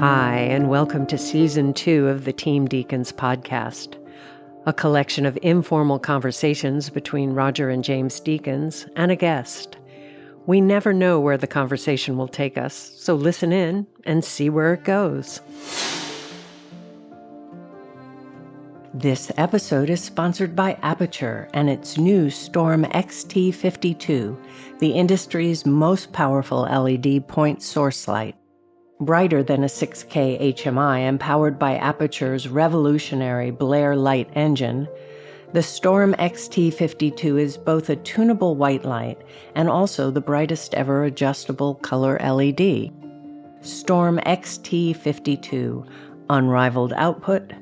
Hi, and welcome to Season 2 of the Team Deakins Podcast, a collection of informal conversations between Roger and James Deakins and a guest. We never know where the conversation will take us, so listen in and see where it goes. This episode is sponsored by Aperture and its new Storm XT52, the industry's most powerful LED point source light. Brighter than a 6K HMI and powered by Aperture's revolutionary Blair light engine, the Storm XT52 is both a tunable white light and also the brightest ever adjustable color LED. Storm XT52, unrivaled output,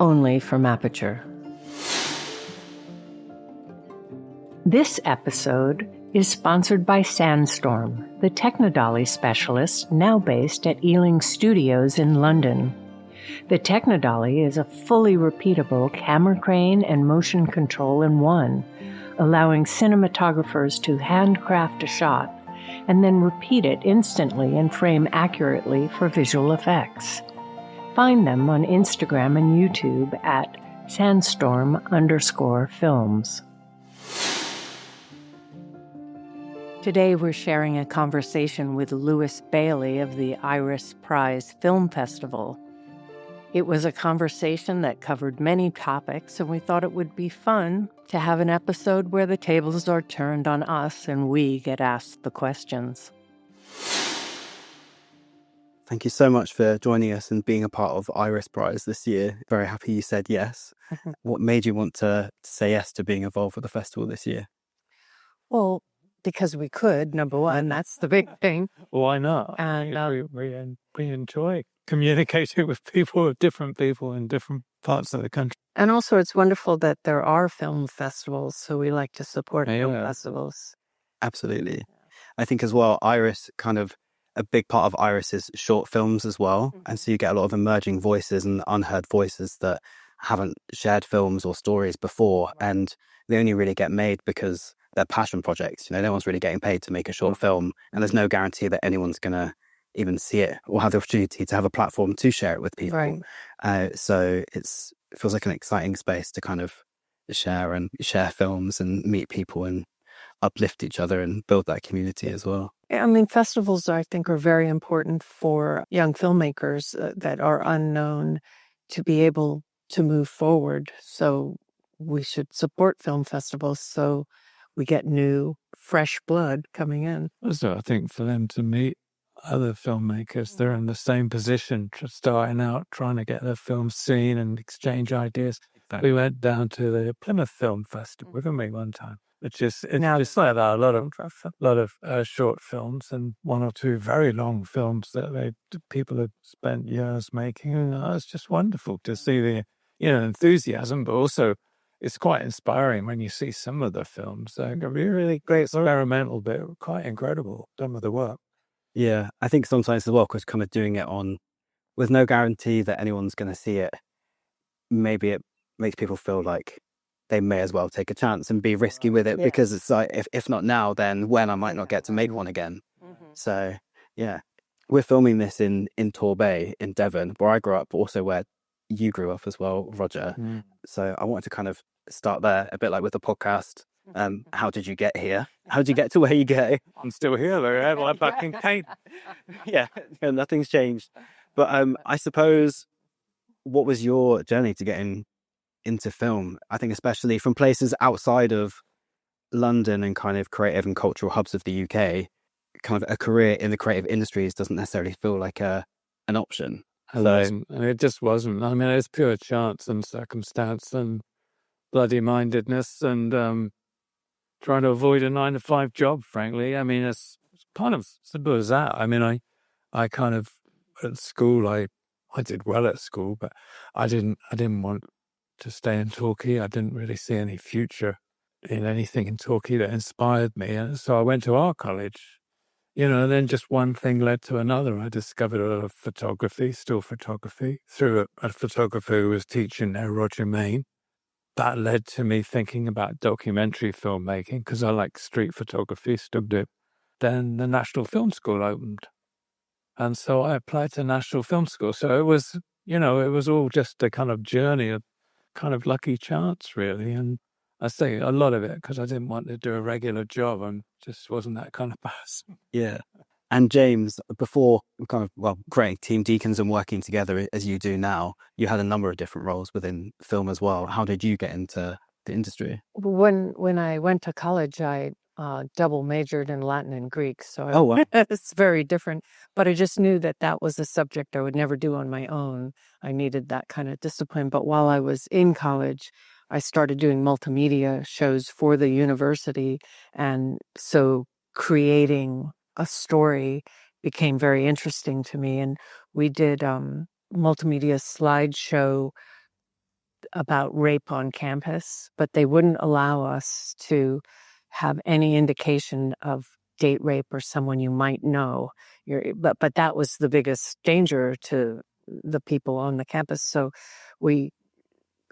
only from Aperture. This episode is sponsored by Sandstorm, the Technodolly specialist now based at Ealing Studios in London. The Technodolly is a fully repeatable camera crane and motion control in one, allowing cinematographers to handcraft a shot and then repeat it instantly and frame accurately for visual effects. Find them on Instagram and YouTube at sandstorm_films. Today we're sharing a conversation with Lewis Bayley of the Iris Prize Film Festival. It was a conversation that covered many topics, and we thought it would be fun to have an episode where the tables are turned on us and we get asked the questions. Thank you so much for joining us and being a part of Iris Prize this year. Very happy you said yes. What made you want to say yes to being involved with the festival this year? Well, because we could, number one, that's the big thing. Why not? And we enjoy communicating with different people in different parts of the country. And also it's wonderful that there are film festivals, so we like to support film festivals. Absolutely. I think as well, Iris a big part of Iris is short films as well. Mm-hmm. And so you get a lot of emerging voices and unheard voices that haven't shared films or stories before. Right. And they only really get made because they're passion projects. No one's really getting paid to make a short film, and there's no guarantee that anyone's going to even see it or have the opportunity to have a platform to share it with people. Right. So it feels like an exciting space to kind of share films and meet people and uplift each other and build that community as well. I mean, festivals, I think, are very important for young filmmakers that are unknown to be able to move forward. So we should support film festivals so we get new, fresh blood coming in. Also, I think for them to meet other filmmakers, they're in the same position, just starting out, trying to get their films seen and exchange ideas. We went down to the Plymouth Film Festival with me one time. It's just like that. A lot of short films and one or two very long films that people have spent years making. And it's just wonderful to see the enthusiasm, but also it's quite inspiring when you see some of the films. They're really great, experimental, but quite incredible, some of the work. Yeah, I think sometimes as well, because kind of doing it with no guarantee that anyone's going to see it, maybe it makes people feel like they may as well take a chance and be risky with it, because it's like, if not now, then when I might not get to make one again. Mm-hmm. So, yeah. We're filming this in Torbay in Devon, where I grew up, also where you grew up as well, Roger. Mm. So I wanted to kind of start there, a bit like with the podcast. How did you get here? How did you get to where you go? I'm still here, though. I'm back in Kate. Yeah, nothing's changed. But I suppose, what was your journey to getting into film? I think especially from places outside of London and kind of creative and cultural hubs of the UK, kind of a career in the creative industries doesn't necessarily feel like an option. And it just wasn't. I mean, it's pure chance and circumstance and bloody mindedness and trying to avoid a 9-to-5 job, frankly. I mean, it's kind of simple as that. I mean, I kind of, at school, I did well at school, but I didn't want to stay in Torquay. I didn't really see any future in anything in Torquay that inspired me. And so I went to art college, and then just one thing led to another. I discovered a lot of photography, still photography, through a photographer who was teaching there, Roger Main. That led to me thinking about documentary filmmaking because I like street photography, stubbed it. Then the National Film School opened. And so I applied to National Film School. So it was, it was all just a kind of journey of kind of lucky chance, really. And I say a lot of it because I didn't want to do a regular job and just wasn't that kind of person. Yeah. And James, before kind of, creating Team Deakins and working together as you do now, you had a number of different roles within film as well. How did you get into the industry? When I went to college, I double majored in Latin and Greek, so wow. it's very different. But I just knew that was a subject I would never do on my own. I needed that kind of discipline. But while I was in college, I started doing multimedia shows for the university, and so creating a story became very interesting to me. And we did multimedia slideshow about rape on campus, but they wouldn't allow us to have any indication of date rape or someone you might know. But that was the biggest danger to the people on the campus. So we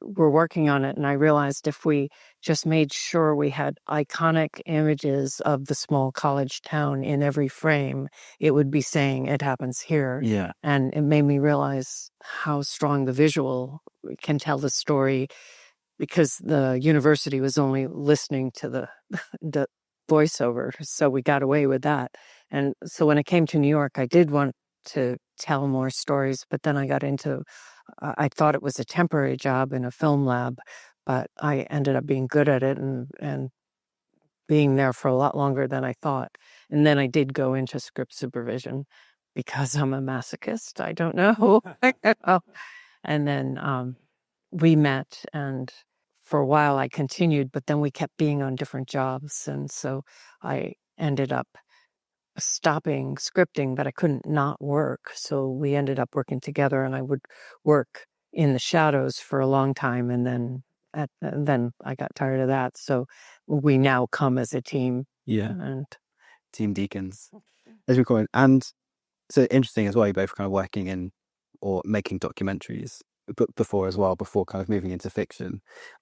were working on it, and I realized if we just made sure we had iconic images of the small college town in every frame, it would be saying it happens here. Yeah. And it made me realize how strong the visual can tell the story, because the university was only listening to the voiceover. So we got away with that. And so when I came to New York, I did want to tell more stories, but then I got into I thought it was a temporary job in a film lab, but I ended up being good at it and being there for a lot longer than I thought. And then I did go into script supervision because I'm a masochist. I don't know. And then we met, and for a while I continued, but then we kept being on different jobs. And so I ended up stopping scripting, but I couldn't not work. So we ended up working together, and I would work in the shadows for a long time. And then I got tired of that. So we now come as a team. Yeah. And Team Deakins, as we call it. And so interesting as well, you're both kind of working in or making documentaries before kind of moving into fiction.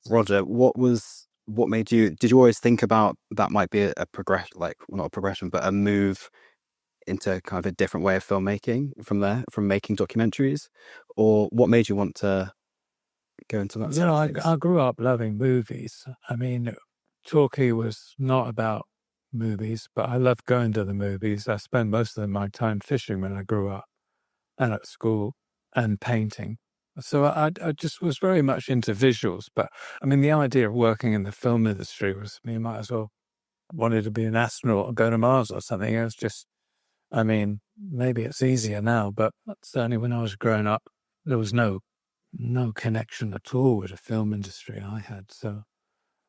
Roger, what made you, did you always think about that might be a progression, like, well, not a progression, but a move into kind of a different way of filmmaking from making documentaries? Or what made you want to go into that? I grew up loving movies. I mean, Torquay was not about movies, but I loved going to the movies. I spent most of my time fishing when I grew up and at school and painting. So I just was very much into visuals. But I mean, the idea of working in the film industry was, you might as well wanted to be an astronaut or go to Mars or something. It was just, I mean, maybe it's easier now, but certainly when I was growing up, there was no connection at all with the film industry I had. So,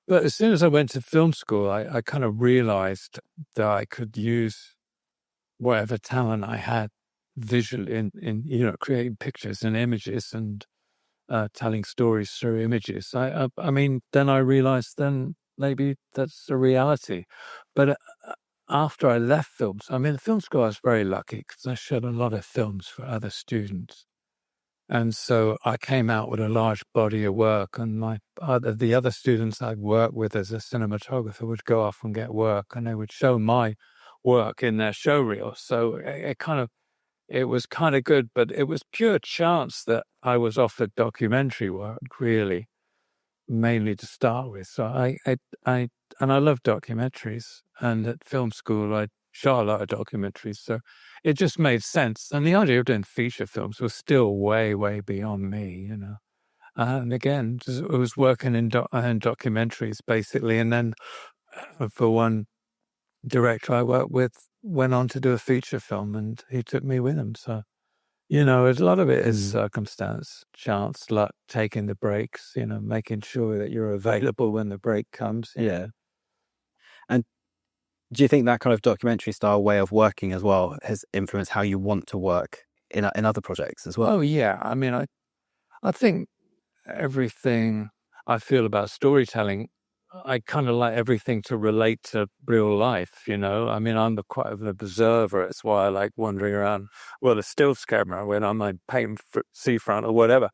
but as soon as I went to film school, I kind of realized that I could use whatever talent I had visually in creating pictures and images and telling stories through images. I mean, then I realized then maybe that's a reality. But after I left films, I mean, the film school I was very lucky because I shot a lot of films for other students. And so I came out with a large body of work, and the other students I'd worked with as a cinematographer would go off and get work, and they would show my work in their show reel. So it was kind of good, but it was pure chance that I was offered documentary work, really, mainly to start with. So I love documentaries, and at film school I shot a lot of documentaries, so it just made sense. And the idea of doing feature films was still way, way beyond me, And again, it was working in documentaries, basically. And then for one director I worked with, went on to do a feature film, and he took me with him. So, a lot of it is circumstance, chance, luck, taking the breaks, making sure that you're available when the break comes. Yeah. And do you think that kind of documentary style way of working as well has influenced how you want to work in other projects as well? Oh, yeah. I mean, I think everything I feel about storytelling, I kind of like everything to relate to real life, I mean, I'm quite an observer. It's why I like wandering around with a stills camera when I'm like painting seafront or whatever.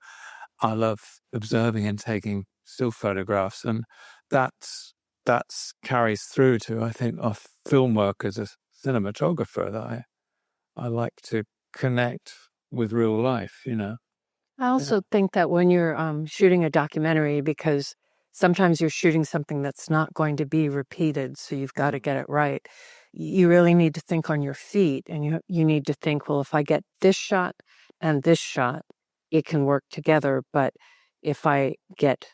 I love observing and taking still photographs, and that's carries through to, I think, our film work as a cinematographer, that I like to connect with real life, you know. I also think that when you're shooting a documentary, because sometimes you're shooting something that's not going to be repeated, so you've got to get it right. You really need to think on your feet, and you need to think, well, if I get this shot and this shot, it can work together. But if I get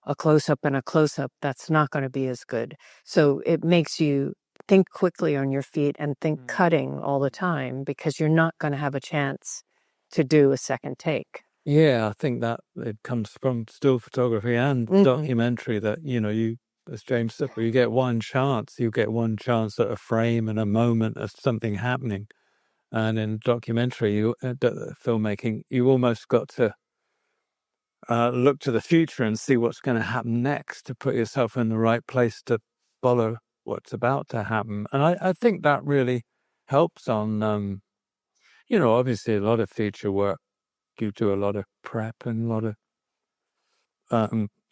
a close-up and a close-up, that's not going to be as good. So it makes you think quickly on your feet and think cutting all the time, because you're not going to have a chance to do a second take. Yeah, I think that it comes from still photography and documentary that, you know, you, as James said, you get one chance at a frame and a moment of something happening. And in documentary, filmmaking, you almost got to look to the future and see what's going to happen next to put yourself in the right place to follow what's about to happen. And I think that really helps on, you know, obviously a lot of feature work. You do a lot of prep and a lot of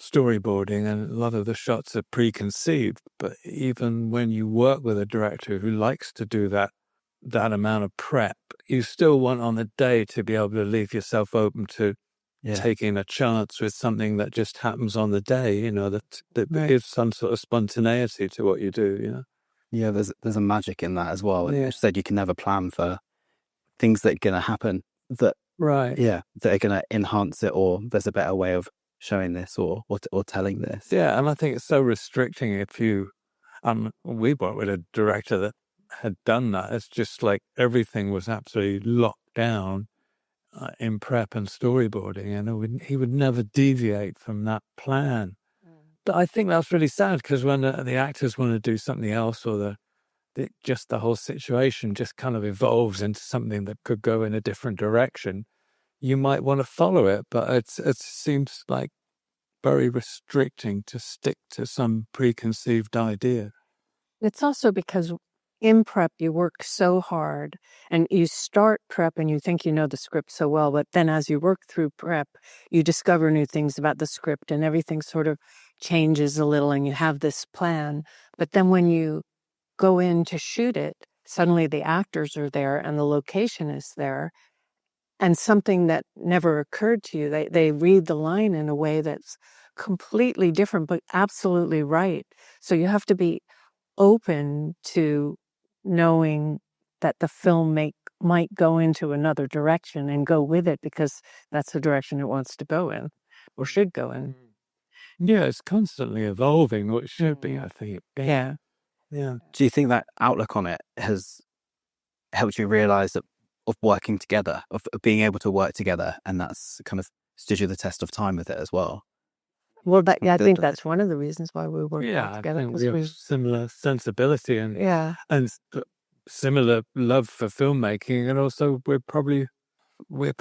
storyboarding, and a lot of the shots are preconceived. But even when you work with a director who likes to do that amount of prep, you still want on the day to be able to leave yourself open to taking a chance with something that just happens on the day, you know, that gives some sort of spontaneity to what you do, you know. Yeah, there's a magic in that as well. You said you can never plan for things that are going to happen that that are going to enhance it, or there's a better way of showing this or telling this. Yeah, and I think it's so restricting if you, we worked with a director that had done that. It's just like everything was absolutely locked down in prep and storyboarding, and he would never deviate from that plan. But I think that's really sad, because when the actors want to do something else, or the whole situation just kind of evolves into something that could go in a different direction, you might want to follow it, but it seems like very restricting to stick to some preconceived idea. It's also because in prep, you work so hard, and you start prep and you think you know the script so well, but then as you work through prep, you discover new things about the script, and everything sort of changes a little, and you have this plan. But then when you go in to shoot it, suddenly the actors are there and the location is there, and something that never occurred to you, they read the line in a way that's completely different, but absolutely right. So you have to be open to knowing that the film might go into another direction, and go with it, because that's the direction it wants to go in, or should go in. Yeah, it's constantly evolving, what it should be, I think. Yeah. Do you think that outlook on it has helped you realize that of working together, of being able to work together, and that's kind of stood you the test of time with it as well? Well, I think that's one of the reasons why we work well together. I think we have similar sensibility and similar love for filmmaking, and also we're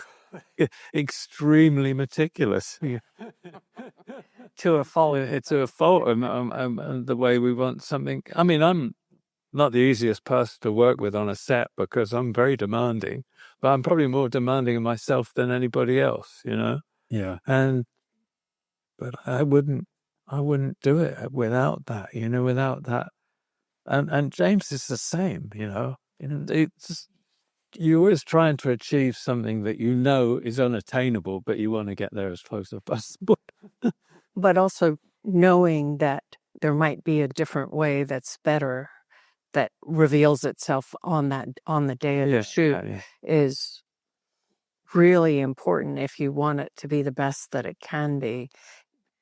extremely meticulous to a fault. To a fault, and the way we want something. I mean, I'm not the easiest person to work with on a set, because I'm very demanding, but I'm probably more demanding of myself than anybody else, you know. Yeah. But I wouldn't do it without that, you know, without that. And James is the same, you know. It's just, you're always trying to achieve something that you know is unattainable, but you want to get there as close as possible. But also knowing that there might be a different way that's better, that reveals itself on the day of the shoot, is really important if you want it to be the best that it can be.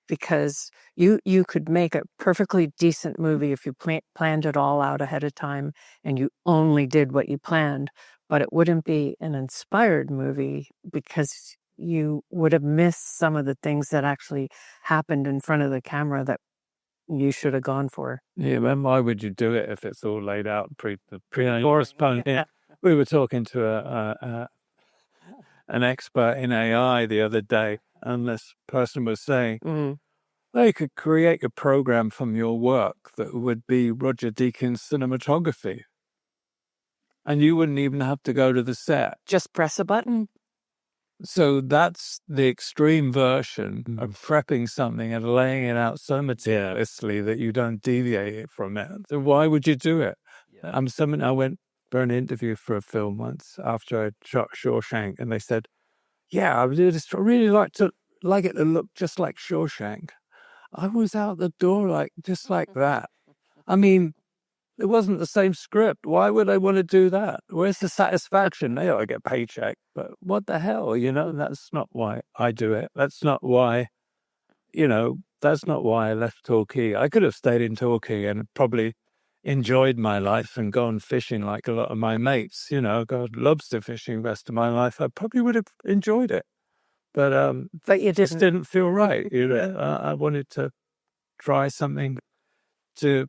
Because you could make a perfectly decent movie if you planned it all out ahead of time and you only did what you planned, but it wouldn't be an inspired movie, because you would have missed some of the things that actually happened in front of the camera that you should have gone for. Yeah, then why would you do it if it's all laid out corresponding? Yeah. We were talking to an expert in AI the other day, and this person was saying, they could create a program from your work that would be Roger Deakins cinematography, and you wouldn't even have to go to the set. Just press a button. So that's the extreme version of prepping something and laying it out so meticulously that you don't deviate from it. So why would you do it? I went, for an interview for a film once after I shot Shawshank, and they said, "Yeah, I would just really like it to look just like Shawshank." I was out the door just like that. I mean, it wasn't the same script. Why would I want to do that? Where's the satisfaction? They ought to get a paycheck, but what the hell? That's not why I do it. That's not why. That's not why I left Torquay. I could have stayed in Torquay and probably enjoyed my life and gone fishing like a lot of my mates. God, lobster fishing the rest of my life. I probably would have enjoyed it, but you just didn't feel right. I wanted to try something to,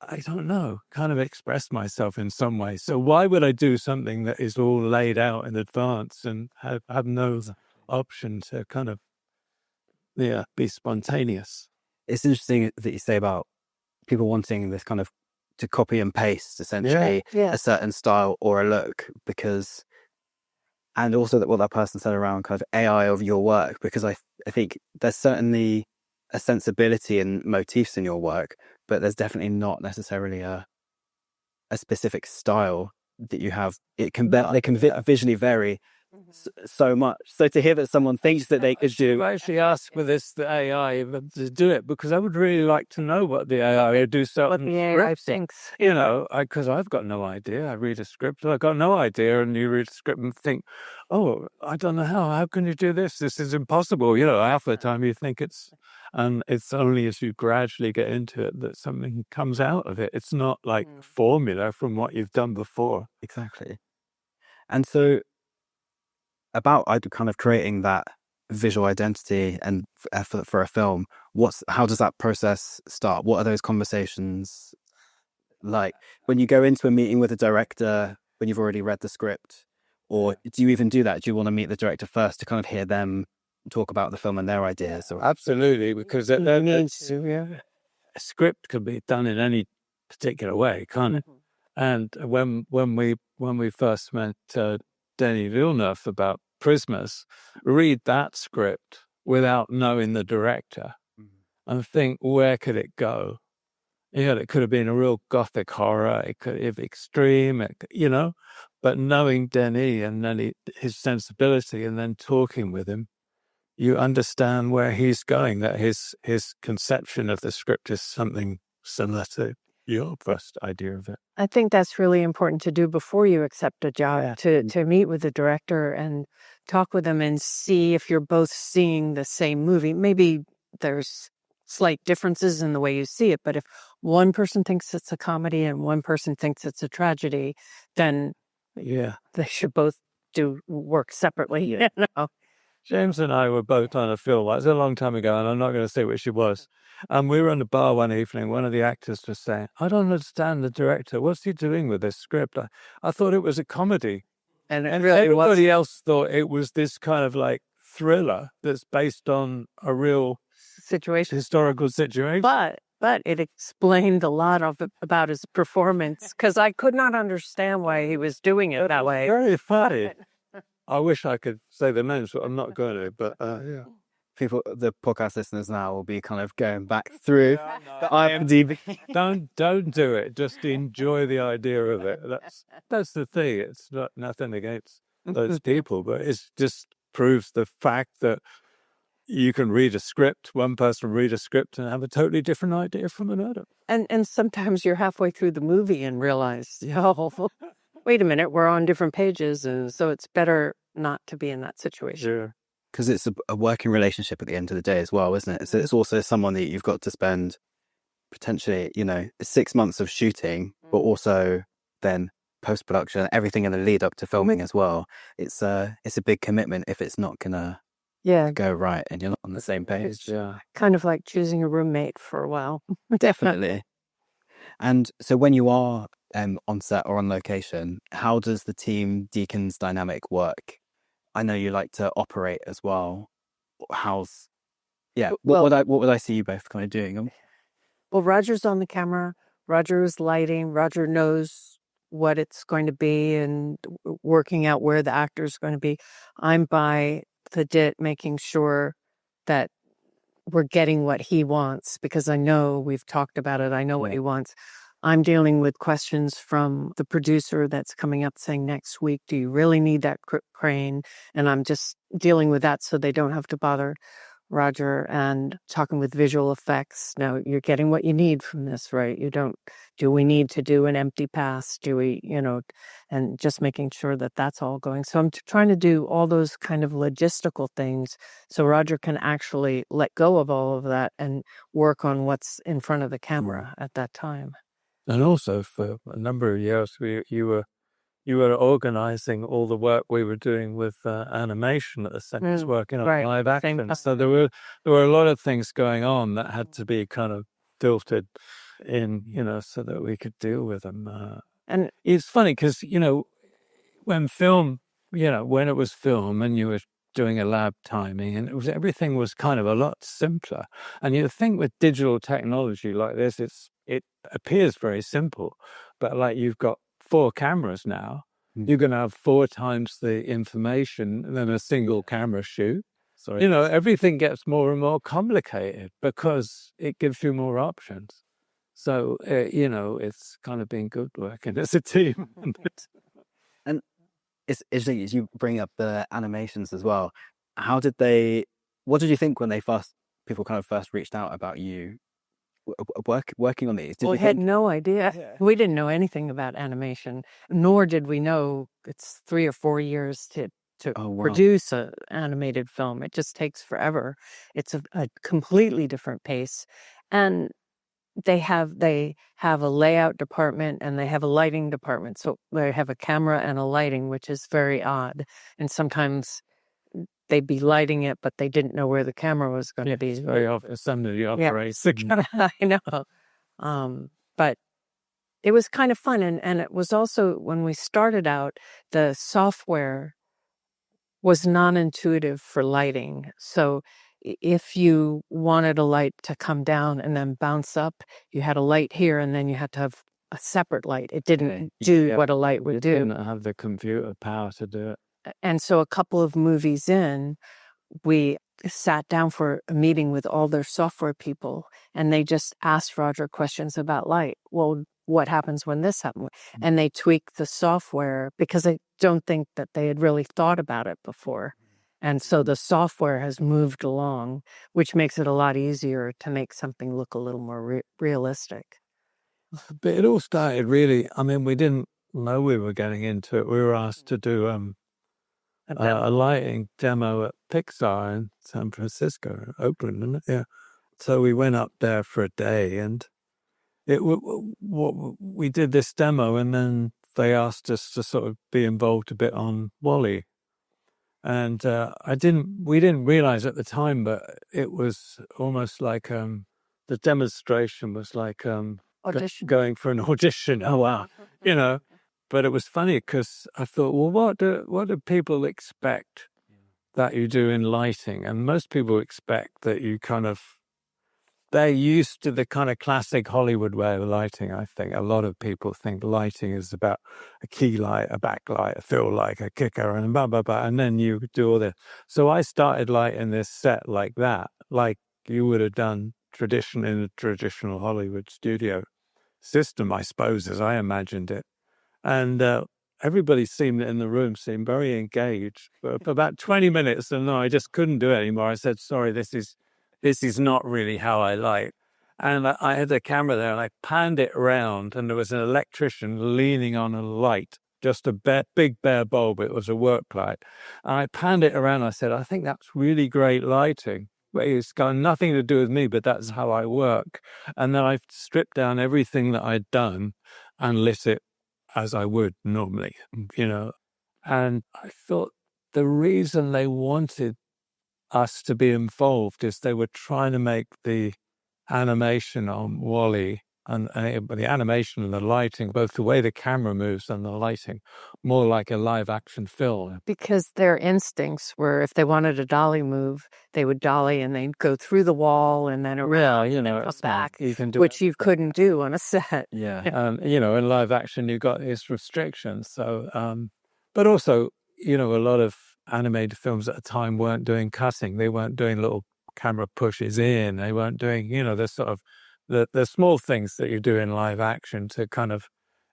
I don't know, kind of express myself in some way. So why would I do something that is all laid out in advance and have no option to kind of, be spontaneous? It's interesting that you say about people wanting this kind of to copy and paste essentially a certain style or a look, because, and also that what that person said around kind of AI of your work, because I think there's certainly a sensibility and motifs in your work, but there's definitely not necessarily a specific style that you have. They can visually vary so much. So to hear that someone thinks that they could do... I actually asked for the AI to do it, because I would really like to know what the AI would do. What the AI thinks. Because I've got no idea. I read a script, I've got no idea, and you read a script and think, oh, I don't know how can you do this? This is impossible. Half the time you think it's only as you gradually get into it that something comes out of it. It's not like formula from what you've done before. Exactly. And so about kind of creating that visual identity and for a film, how does that process start? What are those conversations like when you go into a meeting with a director when you've already read the script? Or do you even do that? Do you want to meet the director first to kind of hear them talk about the film and their ideas? Or... Absolutely, because a script can be done in any particular way, can't it? And when we first met Denis Villeneuve about Prismas, read that script without knowing the director and think, where could it go? It could have been a real gothic horror. It could have extreme, but knowing Denis and then his sensibility and then talking with him, you understand where he's going, that his conception of the script is something similar to your first idea of it. I think that's really important to do before you accept a job, to meet with the director and talk with them and see if you're both seeing the same movie. Maybe there's slight differences in the way you see it, but if one person thinks it's a comedy and one person thinks it's a tragedy, then they should both do work separately. James and I were both on a film. It was a long time ago, and I'm not going to say which it was. And we were in the bar one evening. One of the actors was saying, "I don't understand the director. What's he doing with this script? I thought it was a comedy." And really everybody else thought it was this kind of like thriller that's based on a real historical situation. But it explained a lot about his performance, because I could not understand why he was doing it that way. Very funny. I wish I could say the names, but I'm not going to. But people, the podcast listeners now will be kind of going back through the IMDb. Don't do it. Just enjoy the idea of it. That's the thing. It's not nothing against those people, but it just proves the fact that you can read a script, one person read a script and have a totally different idea from another. And sometimes you're halfway through the movie and realize, wait a minute, we're on different pages, and so it's better not to be in that situation. Sure. Because it's a working relationship at the end of the day as well, isn't it? So it's also someone that you've got to spend potentially, 6 months of shooting, but also then post-production, everything in the lead up to filming as well. It's a big commitment if it's not gonna go right and you're not on the same page. Yeah. Kind of like choosing a roommate for a while. Definitely. And so when you are on set or on location, how does the Team Deakins dynamic work? I know you like to operate as well. What would I see you both kind of doing? Well, Roger's on the camera. Roger is lighting. Roger knows what it's going to be and working out where the actor is going to be. I'm by the dit making sure that we're getting what he wants, because I know we've talked about it. I know what he wants. I'm dealing with questions from the producer that's coming up saying next week, do you really need that crane? And I'm just dealing with that so they don't have to bother Roger, and talking with visual effects. Now you're getting what you need from this, right? Do we need to do an empty pass? Do we, and just making sure that that's all going. So I'm trying to do all those kind of logistical things so Roger can actually let go of all of that and work on what's in front of the camera at that time. And also for a number of years, you were organizing all the work we were doing with animation at the centers, working on live action. So there were a lot of things going on that had to be kind of filtered in, so that we could deal with them. And it's funny because, when it was film and you were doing a lab timing, and everything was kind of a lot simpler. And you think with digital technology like this, it appears very simple, but like you've got 4 cameras now, you're going to have 4 times the information than a single camera shoot. So, everything gets more and more complicated because it gives you more options. So, it's kind of been good working as a team. And it's interesting as you bring up the animations as well. What did you think when people kind of first reached out about you working on these? We had no idea. Yeah. We didn't know anything about animation, nor did we know it's 3 or 4 years to produce an animated film. It just takes forever. It's a completely different pace. And they have a layout department and they have a lighting department. So they have a camera and a lighting, which is very odd. And sometimes they'd be lighting it, but they didn't know where the camera was going to be. It's very often somebody operates the camera. I know. But it was kind of fun. And it was also, when we started out, the software was non-intuitive for lighting. So if you wanted a light to come down and then bounce up, you had a light here and then you had to have a separate light. It didn't do what a light would do. It didn't have the computer power to do it. And so a couple of movies in, we sat down for a meeting with all their software people, and they just asked Roger questions about light. Well, what happens when this happens? And they tweaked the software because I don't think that they had really thought about it before. And so the software has moved along, which makes it a lot easier to make something look a little more realistic. But it all started really, we didn't know we were getting into it. We were asked to do a lighting demo at Pixar in San Francisco, Oakland, isn't it? Yeah. So we went up there for a day, and we did this demo, and then they asked us to sort of be involved a bit on WALL-E. And we didn't realize at the time, but it was almost like the demonstration was like going for an audition. Oh wow, But it was funny because I thought, well, what do people expect that you do in lighting? And most people expect that you they're used to the kind of classic Hollywood way of lighting, I think. A lot of people think lighting is about a key light, a backlight, a fill light, a kicker, and blah, blah, blah. And then you do all this. So I started lighting this set like that, like you would have done in a traditional Hollywood studio system, I suppose, as I imagined it. And everybody in the room seemed very engaged. But for about 20 minutes, and I just couldn't do it anymore. I said, sorry, this is not really how I light. And I had the camera there, and I panned it around, and there was an electrician leaning on a light, just a big bare bulb. It was a work light. And I panned it around. I said, I think that's really great lighting. But it's got nothing to do with me, but that's how I work. And then I stripped down everything that I'd done and lit it as I would normally, And I thought the reason they wanted us to be involved is they were trying to make the animation on WALL-E and the animation and the lighting, both the way the camera moves and the lighting, more like a live action film. Because their instincts were, if they wanted a dolly move, they would dolly and they'd go through the wall and then around and come back, which you couldn't do on a set. Yeah. In live action, you've got these restrictions. So, but also, a lot of animated films at the time weren't doing cutting. They weren't doing little camera pushes in. They weren't doing, the sort of the small things that you do in live action to kind of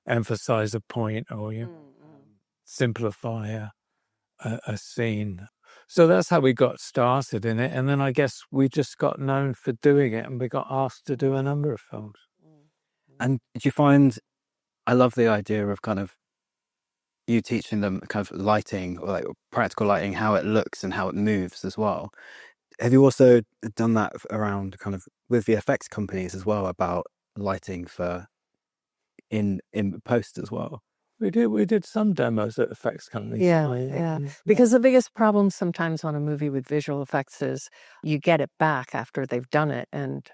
emphasize a point or simplify a scene. So that's how we got started in it. And then I guess we just got known for doing it, and we got asked to do a number of films. And did you find, I love the idea of kind of you teaching them kind of lighting or like practical lighting, how it looks and how it moves as well. Have you also done that around kind of with VFX companies as well, about lighting for in post as well? We did some demos at effects companies. Yeah. Because the biggest problem sometimes on a movie with visual effects is you get it back after they've done it, and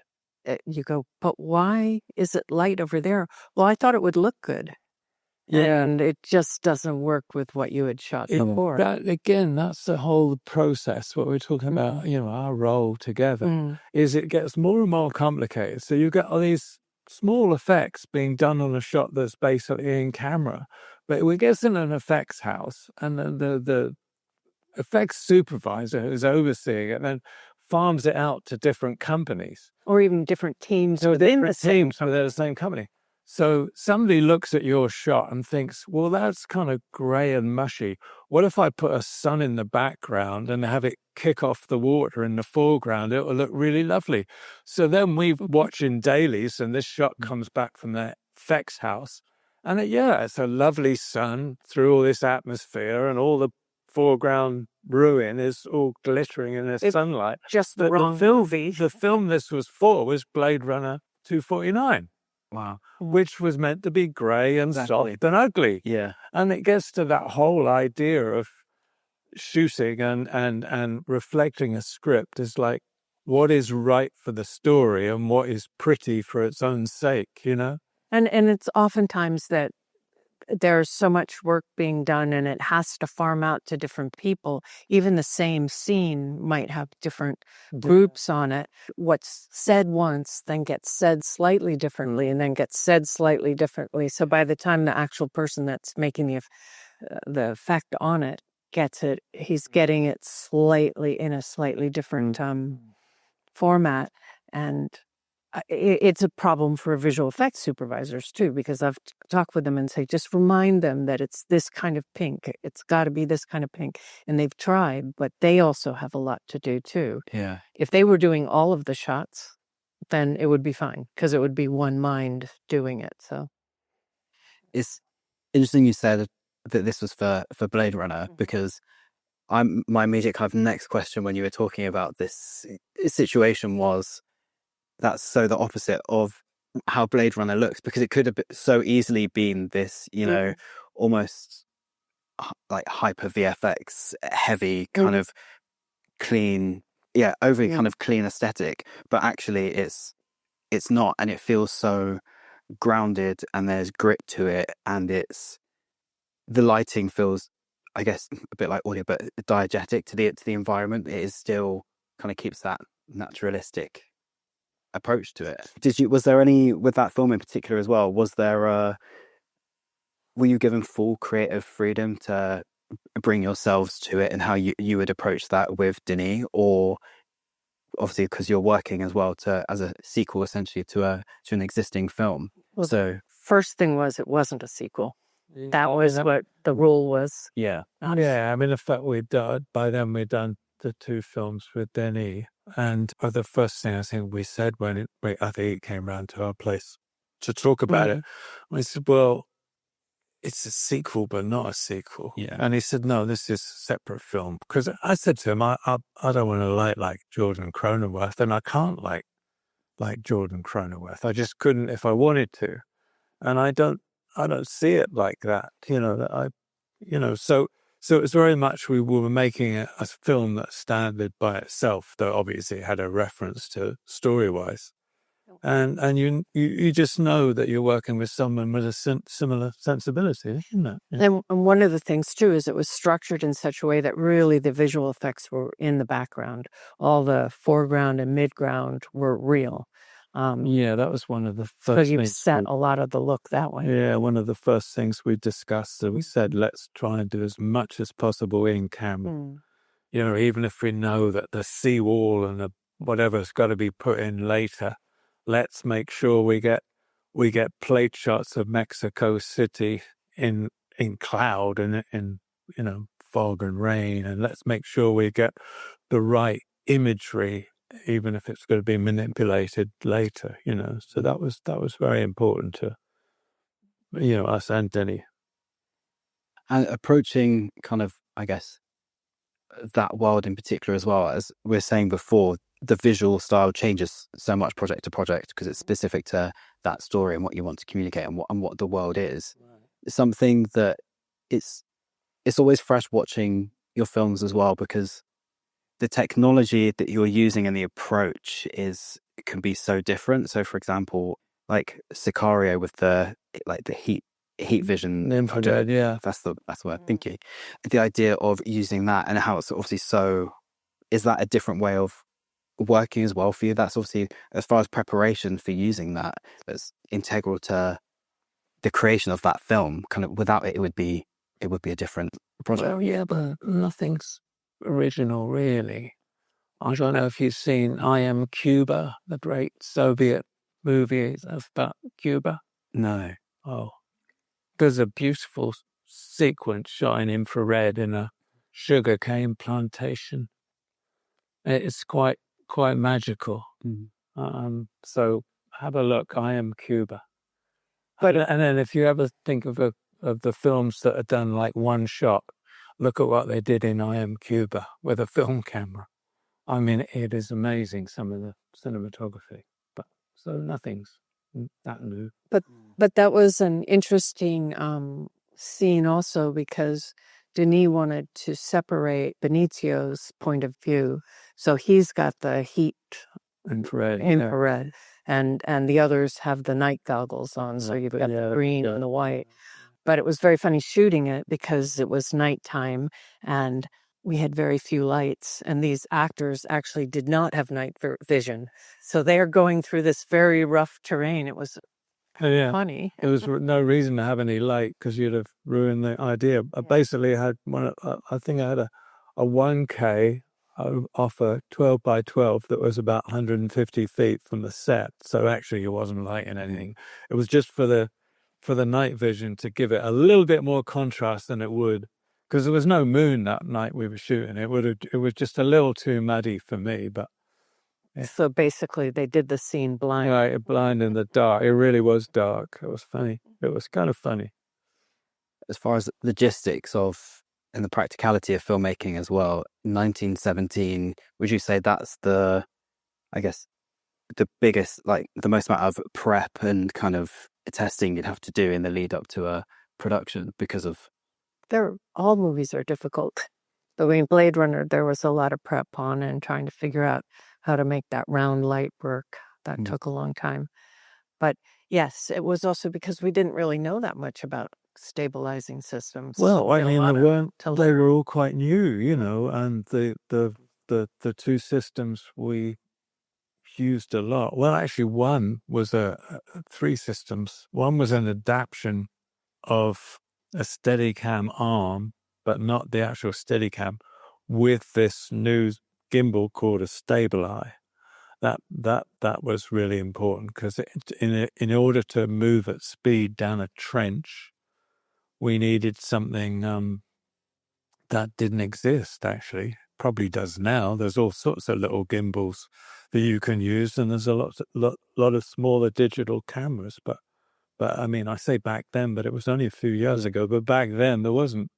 you go, but why is it light over there? Well, I thought it would look good. Yeah. And it just doesn't work with what you had shot before. That's the whole process. What we're talking about, our role together, is it gets more and more complicated. So you get all these small effects being done on a shot that's basically in camera, but we get in an effects house, and then the effects supervisor who's overseeing it then farms it out to different companies, or even different teams within the same company. So somebody looks at your shot and thinks, well, that's kind of grey and mushy. What if I put a sun in the background and have it kick off the water in the foreground? It will look really lovely. So then we watch in dailies, and this shot comes back from the effects house. And it's a lovely sun through all this atmosphere, and all the foreground ruin is all glittering in the sunlight. Just the wrong movie. The film this was for was Blade Runner 249. Wow. Which was meant to be grey and soft and ugly. Yeah. And it gets to that whole idea of shooting and reflecting a script is like, what is right for the story and what is pretty for its own sake, And it's oftentimes that there's so much work being done, and it has to farm out to different people. Even the same scene might have different groups on it. What's said once then gets said slightly differently, and then gets said slightly differently. So by the time the actual person that's making the effect on it gets it, he's getting it in a slightly different format. And it's a problem for visual effects supervisors too, because I've talked with them and say, just remind them that it's this kind of pink. It's got to be this kind of pink. And they've tried, but they also have a lot to do too. Yeah. If they were doing all of the shots, then it would be fine, because it would be one mind doing it. So it's interesting you said that this was for Blade Runner, because my immediate kind of next question when you were talking about this situation was, that's so the opposite of how Blade Runner looks, because it could have so easily been this, almost like hyper VFX heavy kind of clean, overly kind of clean aesthetic, but actually it's not, and it feels so grounded, and there's grit to it, and the lighting feels, I guess, a bit like audio, but diegetic to the environment. It is still kind of keeps that naturalistic approach to it. Was there any, with that film in particular as well, were you given full creative freedom to bring yourselves to it, and how you would approach that with Denis? Or obviously, because you're working as well as a sequel essentially to an existing film. Well, so first thing was, it wasn't a sequel. That was what the rule was. Yeah. In fact, by then we'd done the two films with Denis. And the first thing I think we said when I think he came round to our place to talk about it, we said, well, it's a sequel, but not a sequel. Yeah. And he said, no, this is a separate film. Because I said to him, I don't want to like Jordan Cronenworth, and I can't like Jordan Cronenworth. I just couldn't if I wanted to. And I don't see it like that, So it's very much we were making a film that standard by itself, though obviously it had a reference to story-wise. And you just know that you're working with someone with a similar sensibility, isn't it? Yeah. And one of the things too is it was structured in such a way that really the visual effects were in the background. All the foreground and midground were real. That was one of the first things. So you've set a lot of the look that way. Yeah, one of the first things we discussed. So we said, let's try and do as much as possible in camera. Even if we know that the seawall and the whatever's got to be put in later, let's make sure we get plate shots of Mexico City in cloud and in fog and rain, and let's make sure we get the right imagery, even if it's going to be manipulated later. So that was very important to us and Denny. And approaching kind of, I guess, that world in particular as well, as we were saying before, the visual style changes so much project to project because it's specific to that story and what you want to communicate and what the world is. It's something that it's always fresh watching your films as well, because the technology that you're using and the approach can be so different. So for example, like Sicario with the heat vision infrared, yeah, that's the word. Thank you. The idea of using that and how it's obviously is that a different way of working as well for you? That's obviously, as far as preparation for using that, that's integral to the creation of that film. Kind of without it, it would be a different project. Well, yeah, but nothing's original really. I don't know if you've seen I Am Cuba, the great Soviet movie about Cuba. No. Oh, there's a beautiful sequence shot in infrared in a sugarcane plantation. It's quite magical. So have a look. I Am Cuba. And then if you ever think of the films that are done like one shot, look at what they did in I Am Cuba with a film camera. I mean, it is amazing, some of the cinematography. But so nothing's that new. But that was an interesting scene also, because Denis wanted to separate Benizio's point of view. So he's got the heat infrared, and the others have the night goggles on. So you've got the green and the white. But it was very funny shooting it because it was nighttime and we had very few lights, and these actors actually did not have night vision. So they're going through this very rough terrain. It was funny. There was no reason to have any light because you'd have ruined the idea. I basically had I think I had a 1K off a 12 by 12 that was about 150 feet from the set. So actually it wasn't lighting anything. It was just for the night vision to give it a little bit more contrast than it would, because there was no moon that night we were shooting. It was just a little too muddy for me, but yeah. So basically they did the scene blind. Right, blind in the dark. It really was dark. It was funny. It was kind of funny. As far as logistics and the practicality of filmmaking as well, 1917, would you say that's the biggest, like the most amount of prep and kind of testing you'd have to do in the lead up to a production because of... all movies are difficult. But in Blade Runner, there was a lot of prep on and trying to figure out how to make that round light work. That took a long time. But yes, it was also because we didn't really know that much about stabilizing systems. Well, I mean, they were all quite new, and the two systems we used a lot. Well, actually, one was three systems. One was an adaptation of a Steadicam arm, but not the actual Steadicam, with this new gimbal called a Stabilize. That was really important because in order to move at speed down a trench, we needed something that didn't exist. Actually, probably does now. There's all sorts of little gimbals that you can use, and there's a lot of smaller digital cameras. But I mean, I say back then, but it was only a few years ago. But back then there wasn't.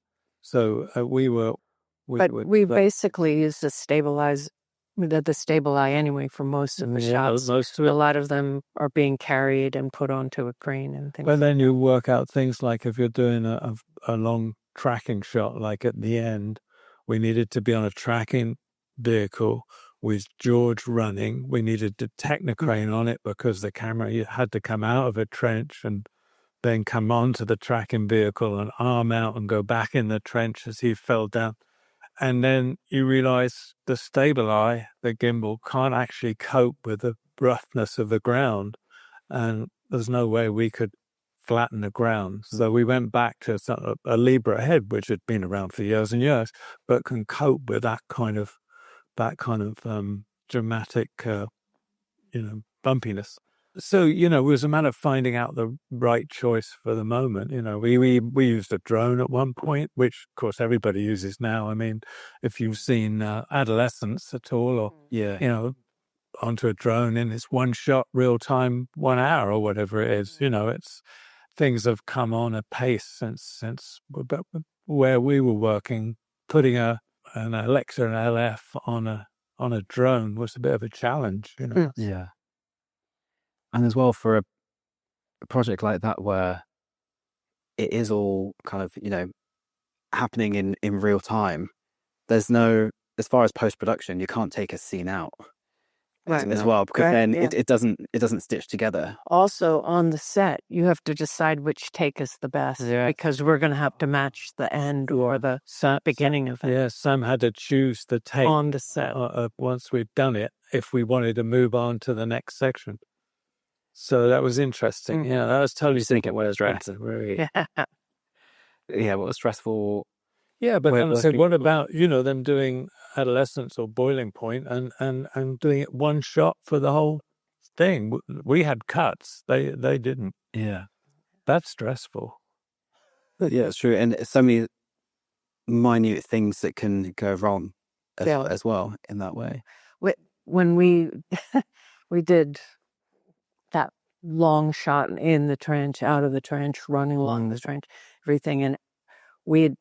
So we basically used to stabilize. We did the Stabilize anyway for most of the shots. Most of it. A lot of them are being carried and put onto a crane and things. But then you work out things like if you're doing a long tracking shot, like at the end, we needed to be on a tracking vehicle with George running. We needed to technocrane on it because the camera had to come out of a trench and then come onto the tracking vehicle and arm out and go back in the trench as he fell down. And then you realize the Stabilize, the gimbal, can't actually cope with the roughness of the ground. And there's no way we could flatten the ground. So we went back to a Libra head, which had been around for years and years, but can cope with that kind of dramatic, bumpiness. So, you know, it was a matter of finding out the right choice for the moment. You know, we used a drone at one point, which of course everybody uses now. I mean, if you've seen Adolescence at all, or, Yeah. you know, onto a drone and it's one shot, real time, 1 hour or whatever it is, you know, things have come on a pace since about where we were working. Putting an Alexa and LF on a drone was a bit of a challenge, you know. Yeah. And as well, for a project like that where it is all kind of, you know, happening in real time, there's no, as far as post-production, you can't take a scene out as well, because then it doesn't stitch together. Also, on the set, you have to decide which take is the best, because we're going to have to match the end or the beginning of it. Yeah, Sam had to choose the take on the set once we'd done it if we wanted to move on to the next section. So that was interesting. Mm-hmm. Yeah, that was totally Think it simple. was stressful. Really. Yeah, what was stressful? Yeah, but We're then I said, working- what about, you know, them doing Adolescence or Boiling Point and doing it one shot for the whole thing? We had cuts. They didn't. Yeah. That's stressful. Yeah, it's true. And so many minute things that can go wrong as well in that way. When we did that long shot in the trench, out of the trench, running along the trench, everything, and we had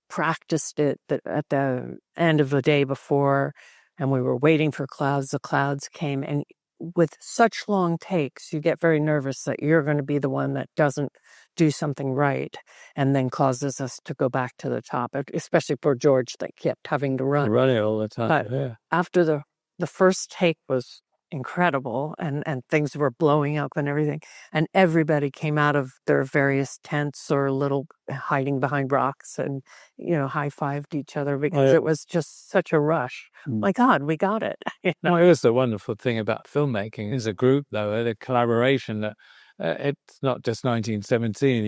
practiced it at the end of the day before, and we were waiting for clouds. The clouds came, and with such long takes, you get very nervous that you're going to be the one that doesn't do something right and then causes us to go back to the top, especially for George that kept having to run. Running all the time. But yeah. After the first take was incredible, and things were blowing up and everything, and everybody came out of their various tents or little hiding behind rocks and, you know, high-fived each other because it was just such a rush. My God, we got it. You know? Well, it was the wonderful thing about filmmaking as a group, though, the collaboration. That it's not just 1917.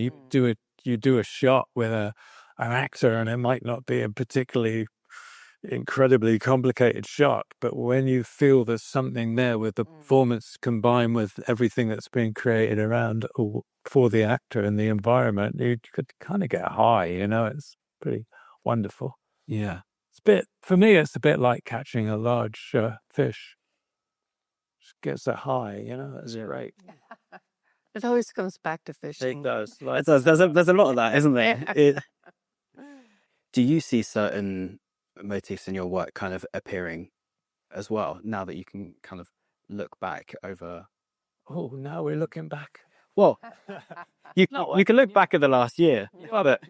You do a shot with an actor, and it might not be a particularly incredibly complicated shot, but when you feel there's something there with the performance combined with everything that's being created around or for the actor and the environment, you could kind of get high, you know. It's pretty wonderful. Yeah. For me, it's a bit like catching a large fish. Just gets a high, you know. That's great. It always comes back to fishing. It does. It does. There's a lot of that, isn't there? Do you see certain motifs in your work kind of appearing as well now that you can kind of look back over? Oh, now we're looking back. Well, you can look back at the last year. But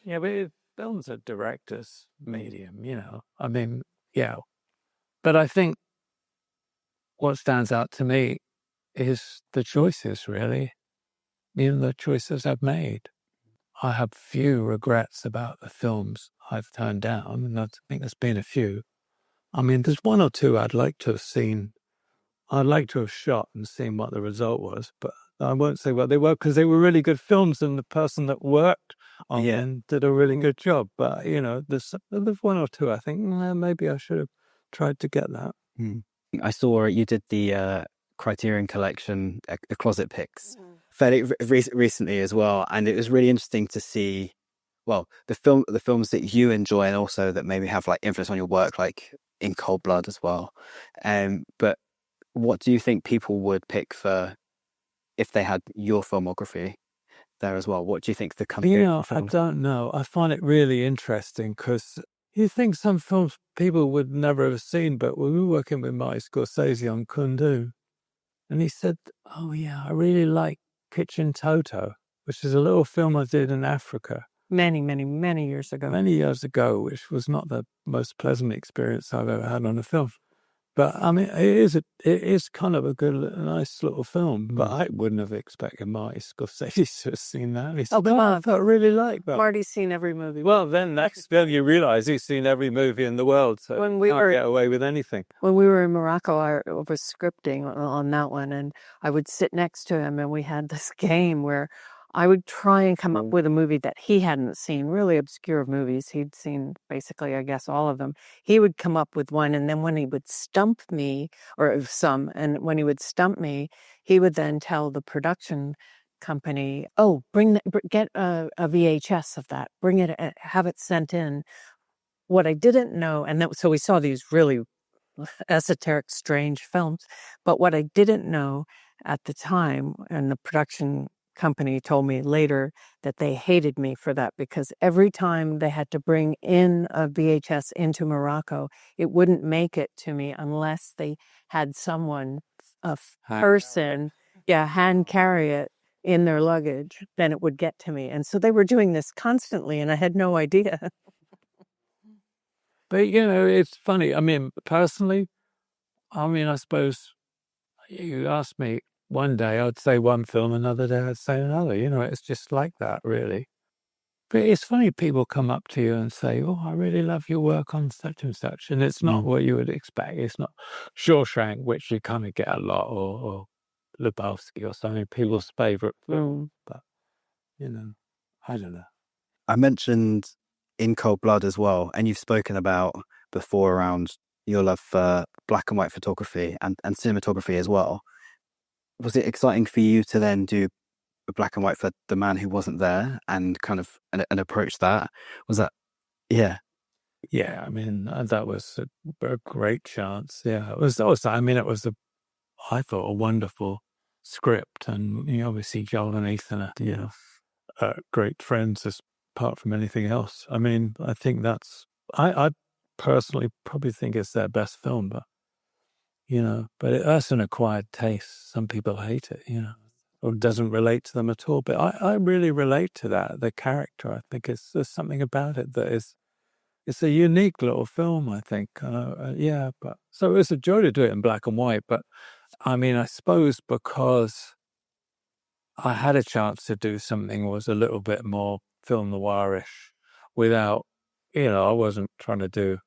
yeah, but film's a director's medium, you know. I mean, yeah. But I think what stands out to me is the choices, really. Even the choices I've made. I have few regrets about the films I've turned down, and I think there's been a few. I mean, there's one or two I'd like to have seen. I'd like to have shot and seen what the result was, but I won't say what they were because they were really good films, and the person that worked on them did a really good job. But, you know, there's one or two I think maybe I should have tried to get that. I saw you did the Criterion Collection, the Closet Picks, fairly recently as well, and it was really interesting to see, well, the films that you enjoy and also that maybe have like influence on your work, like In Cold Blood as well. But what do you think people would pick for if they had your filmography there as well? What do you think the company? You know, I don't know. I find it really interesting because you think some films people would never have seen, but we were working with Martin Scorsese on KUNDUN, and he said, "Oh yeah, I really like Kitchen Toto, which is a little film I did in Africa Many, many, many years ago. many years ago, which was not the most pleasant experience I've ever had on a film. But I mean, it is kind of a nice little film. But I wouldn't have expected Martin Scorsese to have seen that. He said, Oh, come on. I really like that. Marty's seen every movie. Well, then you realise he's seen every movie in the world, so When we can't were- get away with anything. When we were in Morocco, I was scripting on that one, and I would sit next to him, and we had this game where I would try and come up with a movie that he hadn't seen, really obscure movies. He'd seen basically, I guess, all of them. He would come up with one, and then when he would stump me, and when he would stump me, he would then tell the production company, "Oh, get a VHS of that. Bring it, have it sent in." What I didn't know, so we saw these really esoteric, strange films. But what I didn't know at the time, and the production company told me later, that they hated me for that, because every time they had to bring in a VHS into Morocco, it wouldn't make it to me unless they had someone, person, hand carry it in their luggage. Then it would get to me. And so they were doing this constantly, and I had no idea. But, it's funny. I mean, personally, I suppose you asked me one day, I'd say one film, another day I'd say another. It's just like that, really. But it's funny, people come up to you and say, "Oh, I really love your work on such and such." And it's not what you would expect. It's not Shawshank, which you kind of get a lot, or Lebowski or something, people's favorite film. But, I don't know. I mentioned In Cold Blood as well, and you've spoken about before around your love for black and white photography and cinematography as well. Was it exciting for you to then do a black and white for The Man Who Wasn't There and kind of and approach that? Was that, yeah? Yeah, that was a great chance. Yeah, it was also, it was I thought, a wonderful script, and obviously Joel and Ethan are great friends apart from anything else. I think I personally probably think it's their best film, but that's an acquired taste. Some people hate it, or doesn't relate to them at all. But I really relate to that. The character, I think there's something about it that it's a unique little film, I think. But so it was a joy to do it in black and white. But I suppose because I had a chance to do something was a little bit more film noirish without, I wasn't trying to do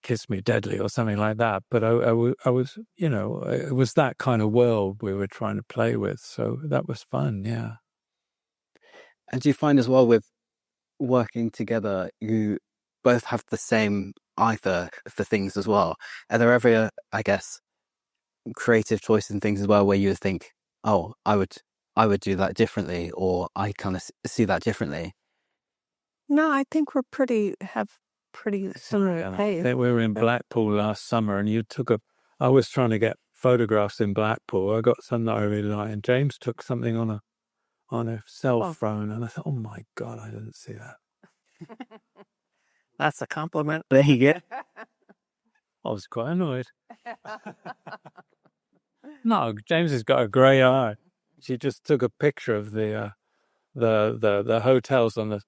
Kiss Me Deadly or something like that. But I was, it was that kind of world we were trying to play with. So that was fun, yeah. And do you find as well with working together, you both have the same eye for things as well? Are there ever, I guess, creative choices and things as well where you would think, "Oh, I would do that differently," or "I kind of see that differently"? No, I think have pretty similar taste. We were in Blackpool last summer, and I was trying to get photographs in Blackpool. I got some that I really liked, and James took something on a cell phone, and I thought, "Oh my God, I didn't see that." That's a compliment. There you go. I was quite annoyed. No, James has got a grey eye. She just took a picture of the hotels on the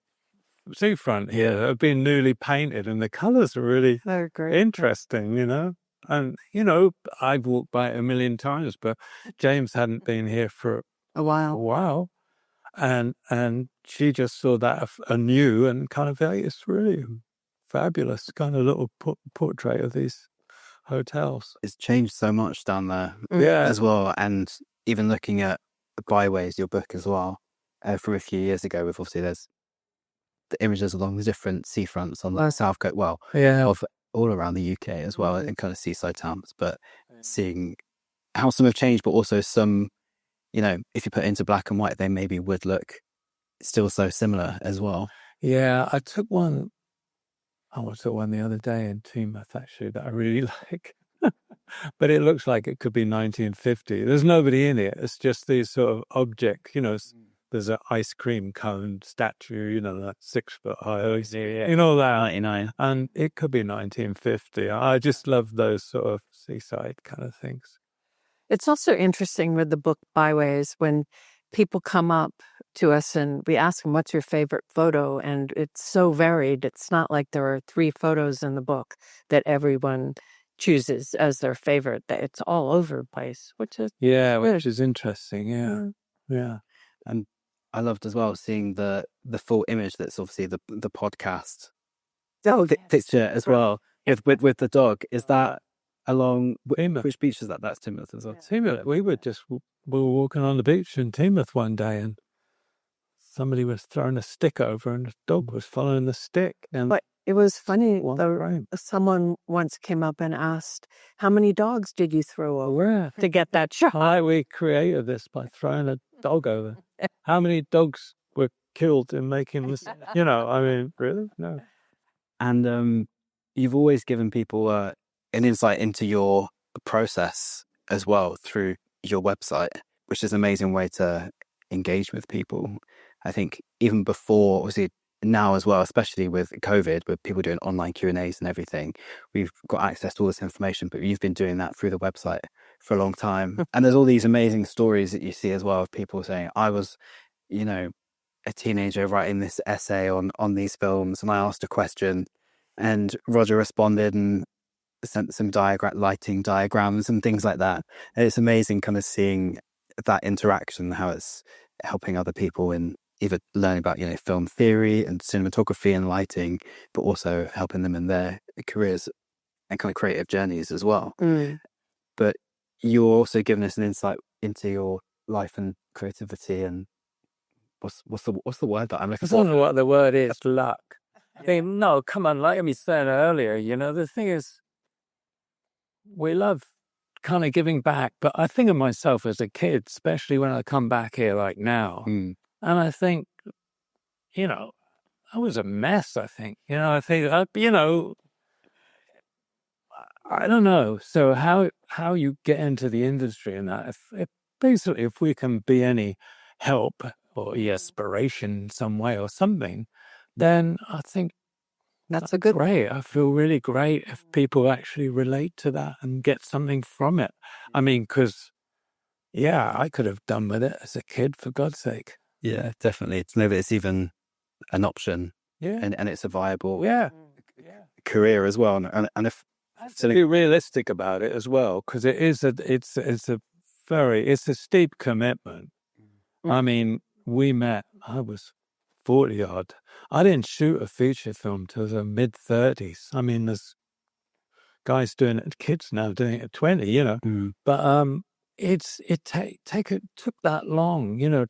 seafront here that have been newly painted, and the colours are really interesting, And, I've walked by it a million times, but James hadn't been here for a while. And she just saw that anew and kind of, it's really fabulous kind of little portrait of these hotels. It's changed so much down there as well. And even looking at Byways, your book as well, from a few years ago, with obviously there's the images along the different seafronts on the south coast, of all around the UK as well, and kind of seaside towns, but seeing how some have changed, but also some, if you put it into black and white, they maybe would look still so similar as well. Yeah, I took one the other day in Timoth, actually, that I really like. But it looks like it could be 1950. There's nobody in it. It's just these sort of objects, there's an ice cream cone statue, like 6 foot high, that. 99. And it could be 1950. I just love those sort of seaside kind of things. It's also interesting with the book Byways when people come up to us and we ask them, "What's your favorite photo?" And it's so varied. It's not like there are 3 photos in the book that everyone chooses as their favorite. It's all over the place, which is which is interesting. Yeah. And I loved as well seeing the full image that's obviously the podcast picture as well with the dog. Is that along which beach is that? That's Timoth as well. Timoth. We were walking on the beach in Timoth one day, and somebody was throwing a stick over and the dog was following the stick. And But it was funny, one though, frame. someone once came up and asked, how many dogs did you throw over to get that shot? Hi, we created this by throwing a dog over. How many dogs were killed in making this? You know, I mean, really? No. And you've always given people an insight into your process as well through your website, which is an amazing way to engage with people. I think even before, obviously now as well, especially with COVID, with people doing online Q&As and everything, we've got access to all this information, but you've been doing that through the website for a long time. And there's all these amazing stories that you see as well of people saying, I was, you know, a teenager writing this essay on these films, and I asked a question and Roger responded and sent some lighting diagrams and things like that. And it's amazing kind of seeing that interaction, how it's helping other people in either learning about, you know, film theory and cinematography and lighting, but also helping them in their careers and kind of creative journeys as well. But you're also giving us an insight into your life and creativity and what's the word that I'm looking for? I don't know what the word is. Luck. No, come on, like I said earlier, you know, the thing is, we love kind of giving back, but I think of myself as a kid, especially when I come back here like now, and I think, you know, I was a mess, I think. You know, I think, you know, I don't know. So how you get into the industry and that, if basically, if we can be any help or inspiration in some way or something, then I think That's a good one. great. I feel really great if people actually relate to that and get something from it. I mean, because, yeah, I could have done with it as a kid, for God's sake. Yeah, definitely. To know that it's even an option, Yeah. and it's a viable Yeah. career as well. And if To be realistic about it as well, because it's a steep commitment. I mean, we met, I was 40 odd. I didn't shoot a feature film till the mid 30s. I mean, there's guys doing it, kids now doing it at 20, you know, but it took that long, you know,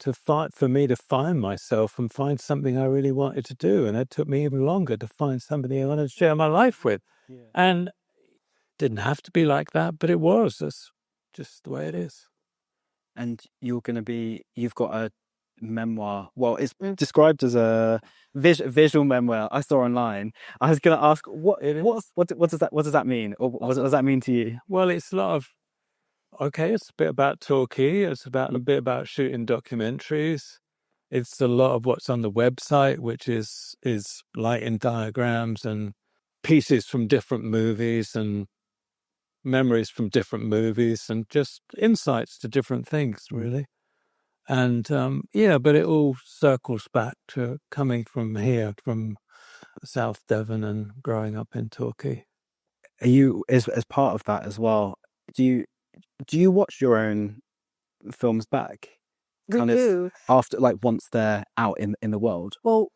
for me to find myself and find something I really wanted to do. And it took me even longer to find somebody I wanted to share my life with. And it didn't have to be like that, but it was. That's just the way it is. And you've got a memoir. Well, it's described as a visual memoir. I saw online. I was going to ask, what does that mean, or what does that mean to you? Well, it's a lot of, it's a bit about Torquay. It's a bit about shooting documentaries. It's a lot of what's on the website, which is lighting diagrams and pieces from different movies and memories from different movies and just insights to different things, really. And but it all circles back to coming from here, from South Devon, and growing up in Torquay. Are you, as part of that as well, do you watch your own films back? We do. After, like, once they're out in the world? Well,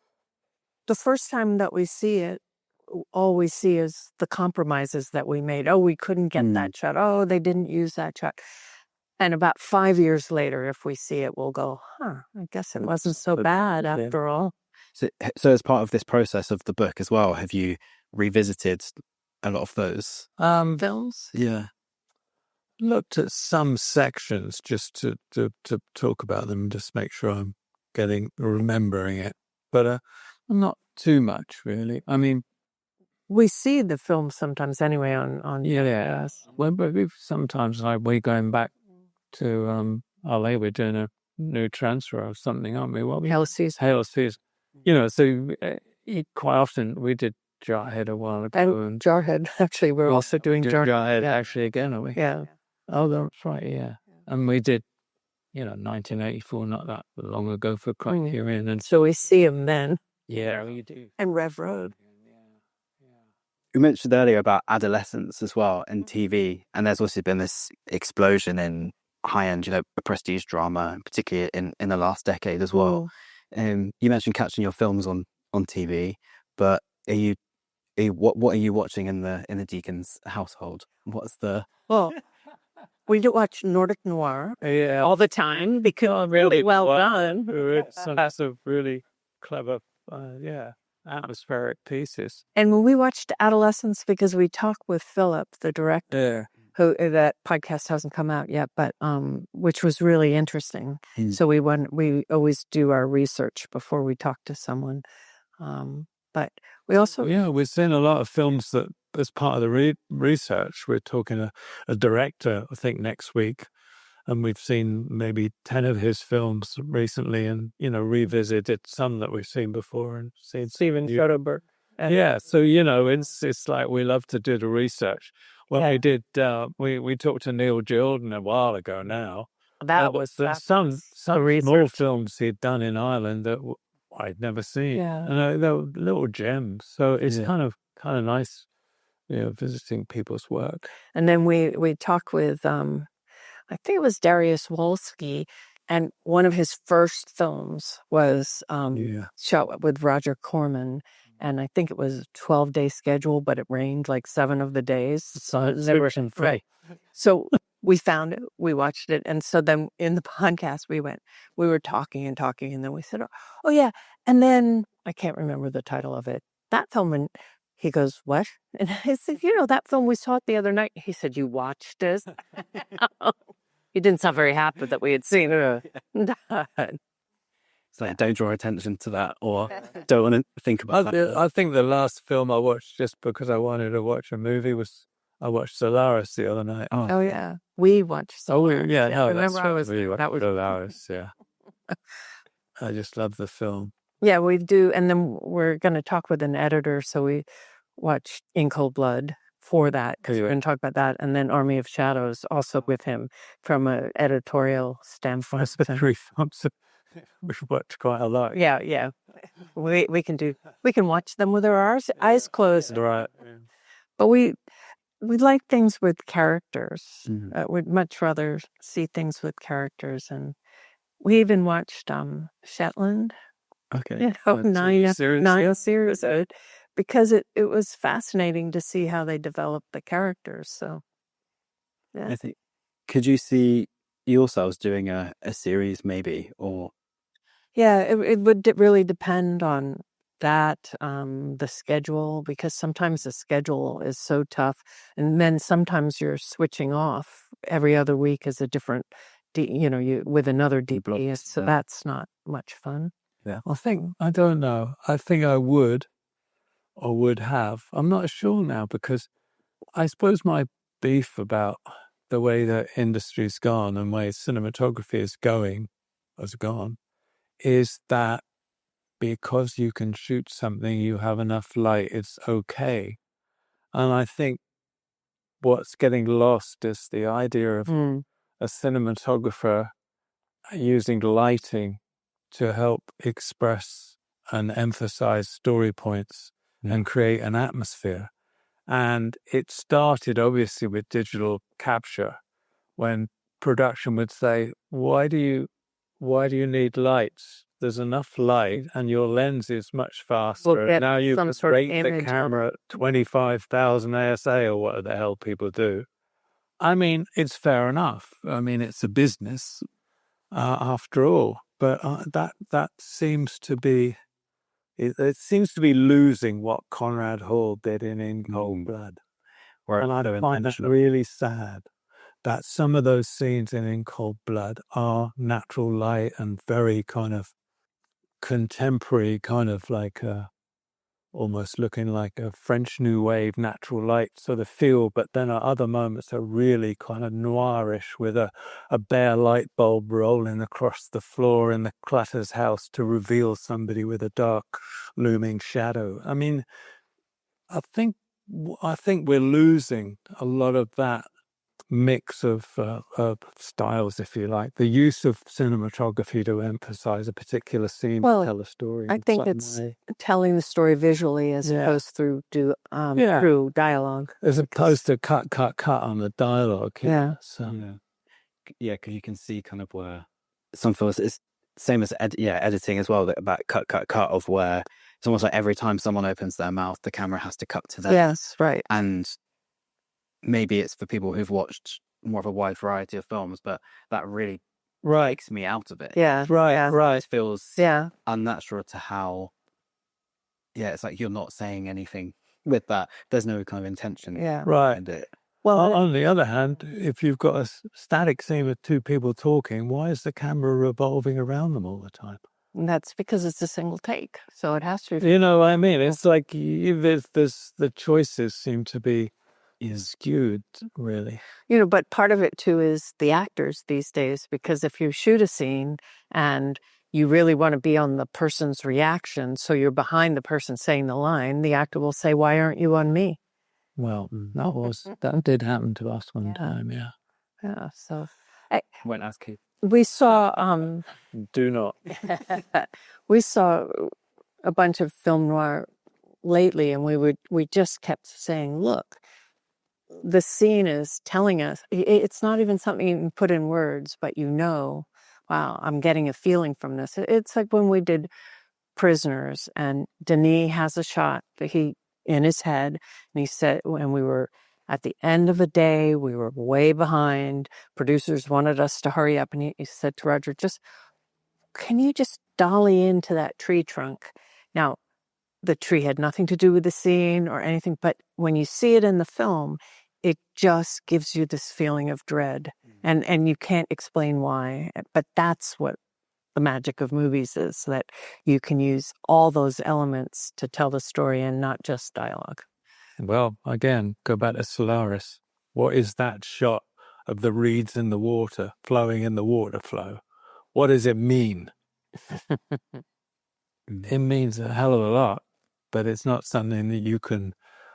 the first time that we see it, all we see is the compromises that we made. Oh, we couldn't get that shot. Oh, they didn't use that shot. And about 5 years later, if we see it, we'll go, I guess it wasn't so bad after all. So as part of this process of the book as well, have you revisited a lot of those films? Yeah. Looked at some sections just to talk about them, just make sure I'm remembering it. But not too much, really. I mean, we see the film sometimes anyway on yes. Well, but sometimes we're going back to LA. We're doing a new transfer or something, aren't we? Hail Season. Hail Season. You know, so quite often we did Jarhead a while ago. And Jarhead, actually, we're also doing Jarhead actually again, are we? Yeah. Oh, that's right, yeah. And we did, 1984, not that long ago, for Criterion. And so we see him then. Yeah, you do. And Rev Road. You mentioned earlier about adolescence as well and TV, and there's also been this explosion in high-end, prestige drama, particularly in the last decade as well. You mentioned catching your films on TV, but what are you watching in the Deakins household? What's the... Well, We do watch Nordic noir Yeah. all the time because really well done. It's lots of really clever, atmospheric pieces. And when we watched Adolescence, because we talked with Philip, the director, who that podcast hasn't come out yet, but which was really interesting. So we always do our research before we talk to someone. But we also we're seeing a lot of films that, as part of the research, we're talking to a director, I think, next week, and we've seen maybe 10 of his films recently, and revisited some that we've seen before, and seen Steven Soderbergh. Yeah, so it's like we love to do the research. Well, we did. We talked to Neil Jordan a while ago now. There's some small films he'd done in Ireland that I'd never seen. Yeah, and they were little gems. So it's kind of nice, visiting people's work. And then we talked with I think it was Darius Wolski, and one of his first films was shot with Roger Corman. And I think it was a 12-day schedule, but it rained like 7 of the days. So right. So we found it, we watched it. And so then in the podcast, we were talking, and then we said, oh yeah. And then I can't remember the title of it. That film, and he goes, what? And I said, that film, we saw it the other night. He said, you watched it? He didn't sound very happy that we had seen it. It's like, don't draw attention to that, or don't want to think about that. I think the last film I watched just because I wanted to watch a movie was I watched Solaris the other night. Oh yeah, we watched Solaris. Remember I was Solaris. Yeah, I just love the film. Yeah, we do, and then we're going to talk with an editor, so we watched In Cold Blood for that, because we're going to talk about that, and then Army of Shadows also with him from an editorial standpoint. That's the 3 films we've watched quite a lot. Yeah. We can watch them with our eyes closed. Right. But we like things with characters. We'd much rather see things with characters, and we even watched Shetland. Okay. 9 series, because it was fascinating to see how they developed the characters. So yeah. I think, could you see yourselves doing a series maybe, or? Yeah, it would really depend on that, the schedule, because sometimes the schedule is so tough, and then sometimes you're switching off every other week as a different, you with another DP, so that's not much fun. Yeah, I don't know. I think I would, or would have. I'm not sure now, because I suppose my beef about the way the industry's gone and way cinematography has gone, is that because you can shoot something, you have enough light, it's okay. And I think what's getting lost is the idea of a cinematographer using lighting to help express and emphasize story points and create an atmosphere. And it started obviously with digital capture, when production would say, why do you need lights? There's enough light and your lens is much faster. Well, now you can rate the camera at 25,000 ASA or what the hell people do. I mean, it's fair enough. I mean, it's a business after all. But that seems to be, it seems to be losing what Conrad Hall did in Cold Blood. And I find that really sad, that some of those scenes in Cold Blood are natural light and very kind of contemporary, kind of like almost looking like a French New Wave natural light sort of feel, but then at other moments are really kind of noirish, with a bare light bulb rolling across the floor in the Clutter's house to reveal somebody with a dark looming shadow. I mean, I think we're losing a lot of that mix of styles, if you like, the use of cinematography to emphasize a particular scene, tell a story. I think it's telling the story visually as opposed through through dialogue, as opposed to cut on the dialogue. Because you can see kind of where some films, it's same as editing as well, about cut of where it's almost like every time someone opens their mouth, the camera has to cut to them. Yes, right. And maybe it's for people who've watched more of a wide variety of films, but that really Right. takes me out of it. Yeah. Right. Yeah. Right. It feels Yeah. unnatural to how, it's like you're not saying anything with that. There's no kind of intention Yeah. Right. behind it. Well, On the other hand, if you've got a static scene with two people talking, why is the camera revolving around them all the time? that's because it's a single take. So it has to be. You know what I mean? It's like the choices seem to be skewed, really. But part of it too is the actors these days, because if you shoot a scene and you really want to be on the person's reaction, so you're behind the person saying the line, the actor will say, "Why aren't you on me?" Well, that did happen to us one time, yeah. Yeah. So Won't ask Keith. we saw Do not. we saw a bunch of film noir lately, and we just kept saying, "Look, the scene is telling us." It's not even something you can put in words, but wow, I'm getting a feeling from this. It's like when we did Prisoners, and Denis has a shot that he in his head, and he said, when we were at the end of a day, we were way behind. Producers wanted us to hurry up, and he said to Roger, "Can you just dolly into that tree trunk?" Now, the tree had nothing to do with the scene or anything, but when you see it in the film, it just gives you this feeling of dread, and you can't explain why. But that's what the magic of movies is, that you can use all those elements to tell the story and not just dialogue. Well, again, go back to Solaris. What is that shot of the reeds in the water, flowing in the water flow? What does it mean? It means a hell of a lot, but it's not something that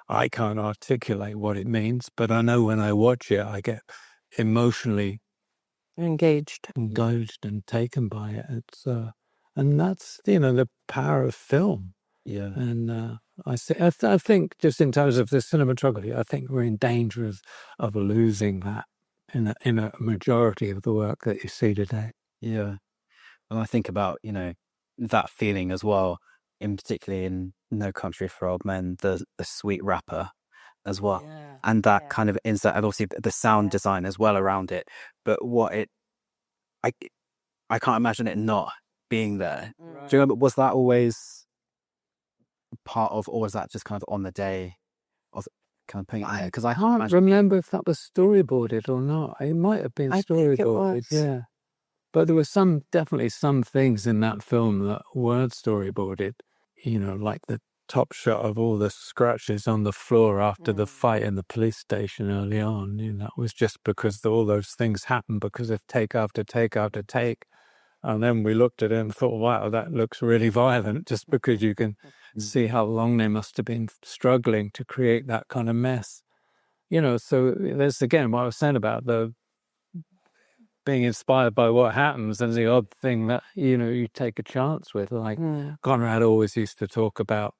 I can't articulate what it means, but I know when I watch it, I get emotionally Engaged and taken by it. It's and that's the power of film. Yeah. And I think just in terms of the cinematography, I think we're in danger of losing that in a majority of the work that you see today. Yeah. And I think about, that feeling as well, particularly in No Country for Old Men, the sweet rapper as well. Yeah. And that kind of insert, and obviously the sound design as well around it. But I can't imagine it not being there. Right. Do you remember, was that always part of, or was that just kind of on the day of kind of putting it in there? Because I can't remember if that was storyboarded or not. It might have been storyboarded. I think it was. Yeah. But there were definitely some things in that film that weren't storyboarded, like the top shot of all the scratches on the floor after the fight in the police station early on. That was just because all those things happened because of take after take after take. And then we looked at it and thought, wow, that looks really violent, just because you can see how long they must have been struggling to create that kind of mess. So there's, again, what I was saying about the being inspired by what happens and the odd thing that, you take a chance with. Like Conrad always used to talk about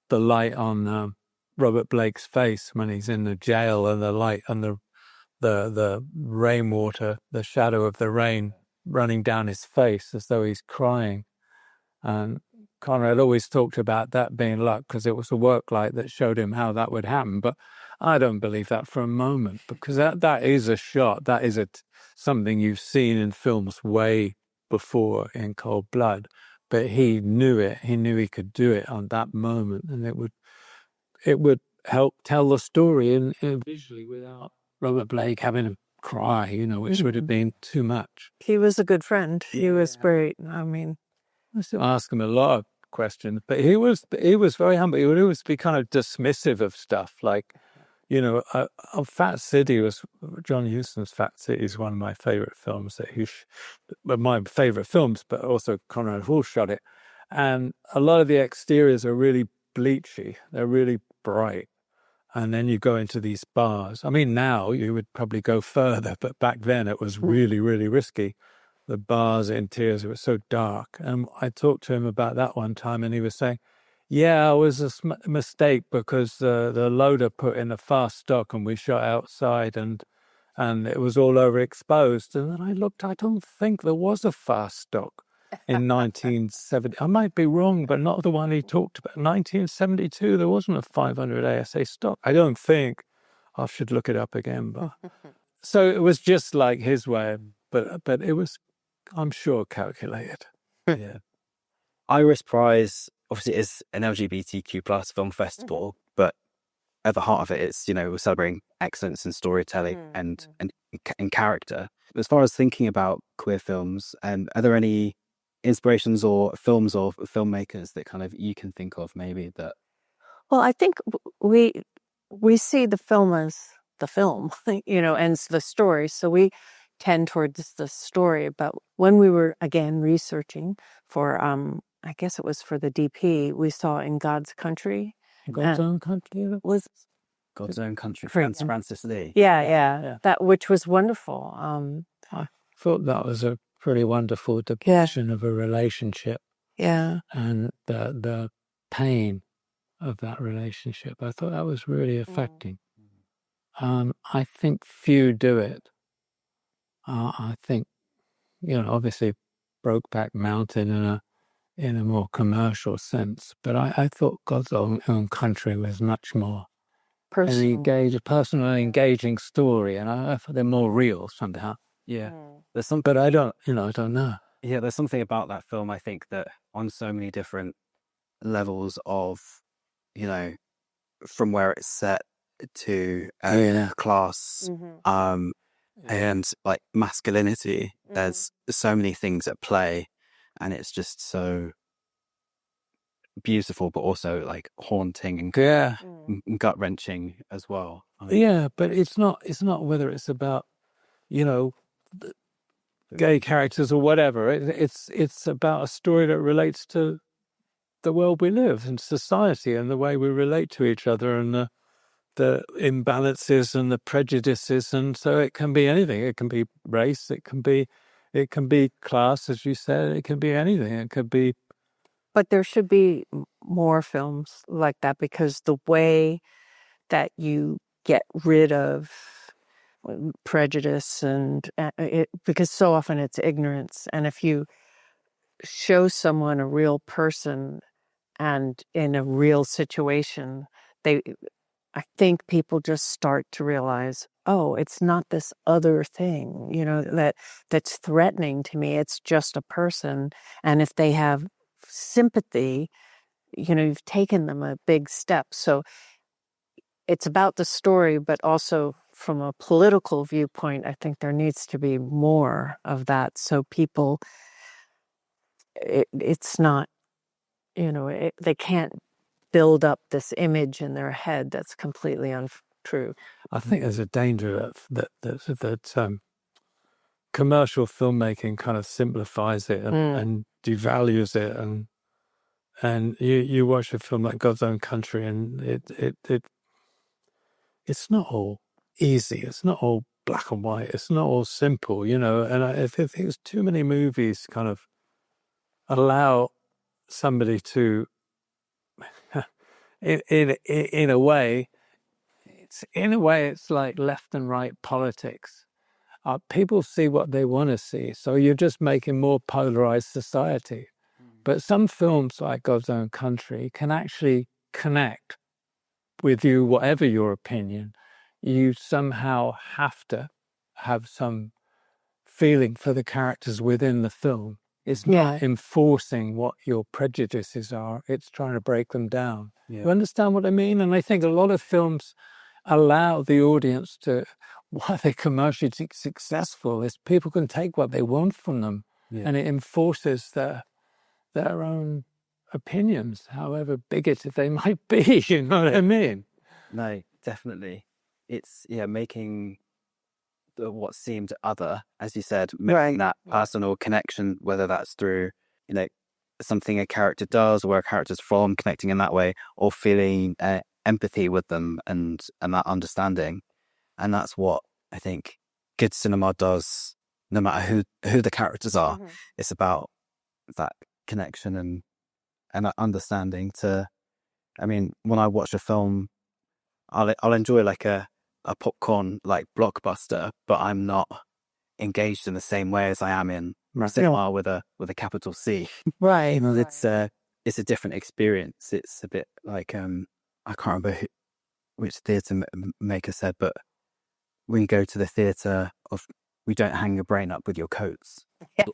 the light on Robert Blake's face when he's in the jail, and the light and the rainwater, the shadow of the rain running down his face as though he's crying. And Conrad always talked about that being luck, because it was a work light that showed him how that would happen. But I don't believe that for a moment, because that is a shot. That is something you've seen in films way before in Cold Blood. But he knew it. He knew he could do it on that moment, and it would help tell the story in visually without Robert Blake having to cry, which would have been too much. He was a good friend. He was great. I mean, I still ask him a lot of questions, but he was very humble. He would always be kind of dismissive of stuff, like, Fat City was John Huston's Fat City is one of my favorite films my favorite films, but also Conrad Hall shot it, and a lot of the exteriors are really bleachy. They're really bright. And then you go into these bars. I mean, now you would probably go further, but back then it was really, really risky. The bars, interiors were so dark. And I talked to him about that one time, and he was saying, yeah, it was a mistake because the loader put in a fast stock and we shot outside and it was all overexposed. And then I looked, I don't think there was a fast stock in 1970. I might be wrong, but not the one he talked about. 1972, there wasn't a 500 ASA stock. I don't think. I should look it up again, but So it was just like his way, but it was, I'm sure, calculated. Yeah. Iris Prize obviously is an LGBTQ plus film festival, but at the heart of it, it's, we're celebrating excellence in storytelling and character. As far as thinking about queer films, are there any inspirations or films or filmmakers that kind of you can think of maybe that? Well, I think we see the film as the film, and the story. So we tend towards the story. But when we were, again, researching for, I guess it was for the DP, we saw In God's Country. God's Own Country? Was God's Own Country, Freedom. Francis Lee. Yeah. That, which was wonderful. I thought that was a pretty wonderful depiction of a relationship. Yeah. And the pain of that relationship. I thought that was really affecting. I think few do it. I think, obviously Brokeback Mountain in a more commercial sense, but I thought God's Own Country was much more a personally engaging story, and I thought they're more real somehow. Yeah. But I don't know. Yeah, there's something about that film, I think, that on so many different levels of, from where it's set to class, and like masculinity, there's so many things at play, and it's just so beautiful, but also like haunting and gut wrenching as well. But it's not whether it's about, gay characters or whatever. It's about a story that relates to the world we live in, society, and the way we relate to each other, and the imbalances and the prejudices. And so it can be anything. It can be race. It can be class, as you said. It can be anything. It could be. But there should be more films like that, because the way that you get rid of prejudice because so often it's ignorance. And if you show someone a real person and in a real situation, I think people just start to realize, oh, it's not this other thing, that's threatening to me. It's just a person. And if they have sympathy, you've taken them a big step. So it's about the story, but also from a political viewpoint, I think there needs to be more of that. So people, it's not, they can't build up this image in their head that's completely untrue. I think there's a danger that commercial filmmaking kind of simplifies it and devalues it, and you watch a film like God's Own Country, and it's not all easy. It's not all black and white. It's not all simple, And I think there's too many movies kind of allow somebody to, in a way, it's like left and right politics. People see what they want to see, so you're just making more polarized society. But some films like God's Own Country can actually connect with you, whatever your opinion. You somehow have to have some feeling for the characters within the film. It's not enforcing what your prejudices are. It's trying to break them down. Yeah. You understand what I mean? And I think a lot of films allow the audience to, why they're commercially successful, is people can take what they want from them, and it enforces their own opinions, however bigoted they might be. You know what I mean? No, definitely. It's making what seemed other, as you said, making that personal connection, whether that's through something a character does or where a character's from, connecting in that way, or feeling empathy with them and that understanding. And that's what I think good cinema does, no matter who the characters are. It's about that connection and that understanding. When I watch a film, I'll enjoy like a popcorn like blockbuster, but I'm not engaged in the same way as I am in cinema with a capital C. Right. It's a different experience. It's a bit like I can't remember which theatre maker said, but we go to the theatre of, we don't hang your brain up with your coats,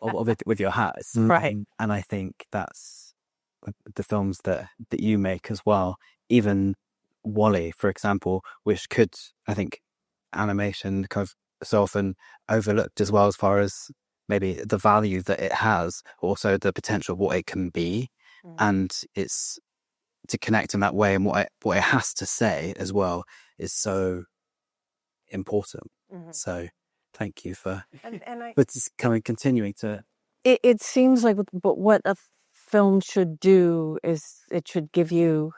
or with your hats. Right. And I think that's the films that you make as well. Even Wall-E, for example, which could, I think, animation kind of so often overlooked as well, as far as maybe the value that it has, also the potential of what it can be. And it's to connect in that way, and what it has to say as well is so important. So thank you for just continuing to. It seems like, but what a film should do is it should give you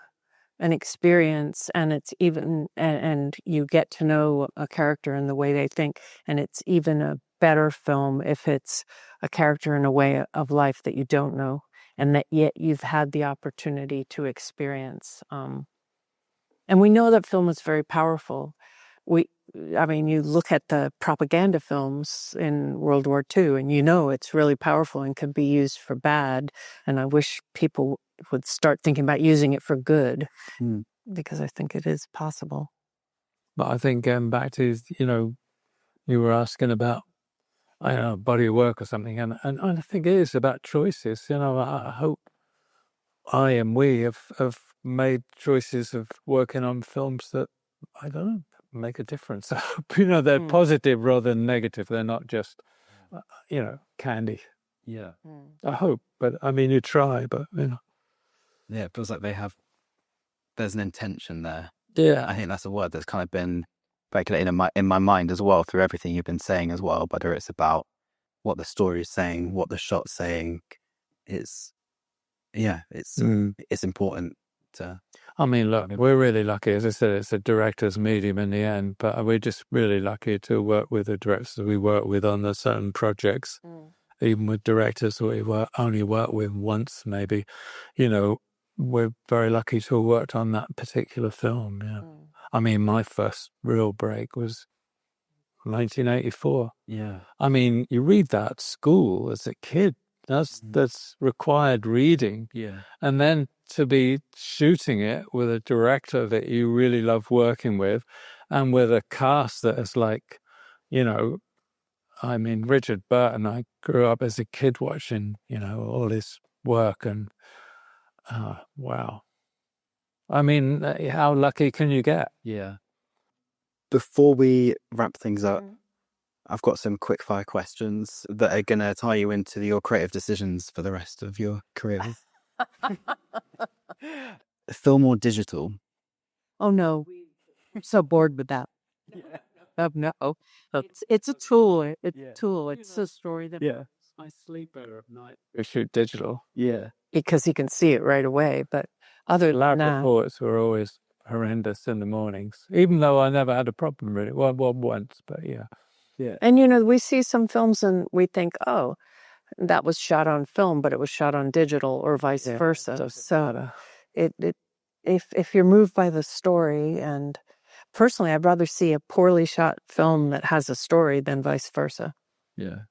an experience, and it's even, and you get to know a character in the way they think, and it's even a better film if it's a character in a way of life that you don't know, and that yet you've had the opportunity to experience. And we know that film is very powerful. You look at the propaganda films in World War II, and you know it's really powerful and can be used for bad. And I wish people would start thinking about using it for good, because I think it is possible. But I think going back to, you were asking about, I don't know, body of work or something, and I think it is about choices. I hope we have made choices of working on films that, I don't know, make a difference. I hope, they're positive rather than negative. They're not just, candy. Yeah. I hope, but you try, but Yeah, it feels like there's an intention there. Yeah. I think that's a word that's kind of been percolating in my mind as well, through everything you've been saying as well, whether it's about what the story is saying, what the shot's saying. It's important to. Look, we're really lucky. As I said, it's a director's medium in the end, but we're just really lucky to work with the directors we work with on the certain projects. Even with directors we only work with once, maybe, we're very lucky to have worked on that particular film. Yeah. My first real break was 1984. Yeah. You read that at school as a kid. That's required reading. Yeah. And then to be shooting it with a director that you really love working with, and with a cast that is like, Richard Burton, I grew up as a kid watching, all his work, and wow. How lucky can you get? Yeah. Before we wrap things up, I've got some quick fire questions that are going to tie you into your creative decisions for the rest of your career. Film or digital? Oh no, I'm so bored with that. No, it's a tool. It's a tool. It's a story that. Yeah, I sleep better at night. We shoot digital. Yeah, because you can see it right away. But other lab than that, reports were always horrendous in the mornings, even though I never had a problem really. Well, once, but yeah. And we see some films and we think, oh, that was shot on film, but it was shot on digital, or vice versa. So if you're moved by the story, and personally, I'd rather see a poorly shot film that has a story than vice versa. Yeah.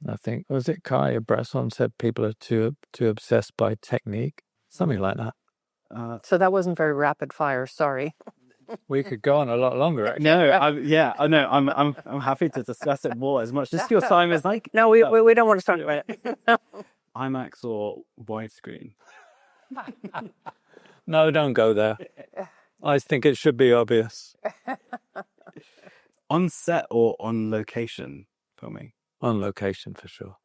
I think, was it Kaya Bresson said people are too obsessed by technique? Something like that. So that wasn't very rapid fire, sorry. We could go on a lot longer, actually. I'm happy to discuss it more, as much as your time is like. No, we don't want to talk about it. IMAX or widescreen? No, don't go there. I think it should be obvious. On set or on location filming? On location, for sure.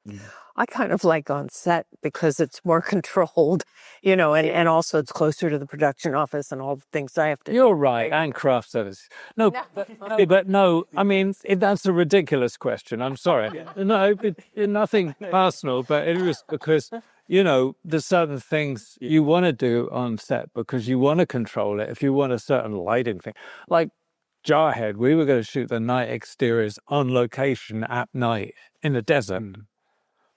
I kind of like on set because it's more controlled, and also it's closer to the production office and all the things I have to do. You're right, and craft service. No, but no, that's a ridiculous question. I'm sorry. No, nothing personal, but it was because, there's certain things you want to do on set because you want to control it. If you want a certain lighting thing, like Jarhead, we were going to shoot the night exteriors on location at night in the desert,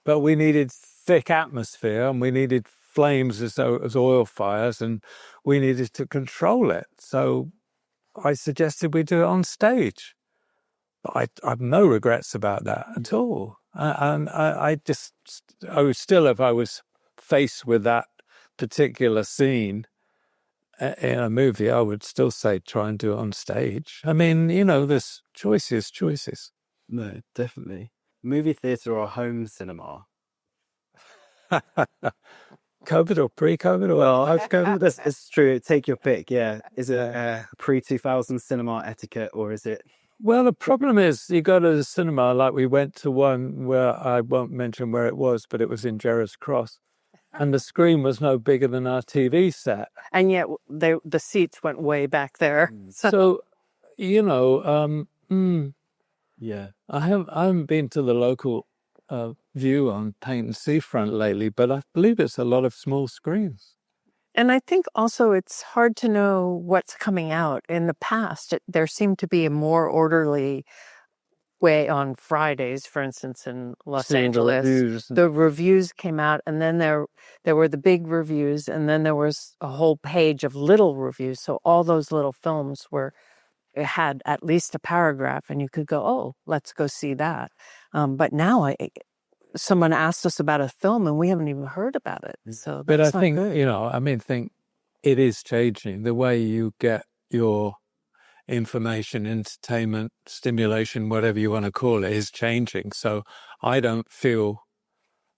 but we needed thick atmosphere and we needed flames as oil fires, and we needed to control it. So I suggested we do it on stage. But I have no regrets about that at all. And if I was faced with that particular scene, in a movie, I would still say try and do it on stage. I mean, there's choices. No, definitely. Movie theatre or home cinema? COVID or pre-COVID or Well, post-COVID? It's true. Take your pick, yeah. Is it pre-2000 cinema etiquette, or is it... Well, the problem is you go to the cinema, like we went to one where I won't mention where it was, but it was in Gerrards Cross. And the screen was no bigger than our TV set. And yet the seats went way back there. So, Yeah. I haven't been to the local view on Paynton Seafront lately, but I believe it's a lot of small screens. And I think also it's hard to know what's coming out. In the past, there seemed to be a more orderly way on Fridays, for instance, in Los Angeles. The reviews came out, and then there were the big reviews, and then there was a whole page of little reviews. So all those little films had at least a paragraph, and you could go, oh, let's go see that. But now someone asked us about a film, and we haven't even heard about it. So but that's I think, not good. I think it is changing. The way you get your information, entertainment, stimulation, whatever you want to call it, is changing. So I don't feel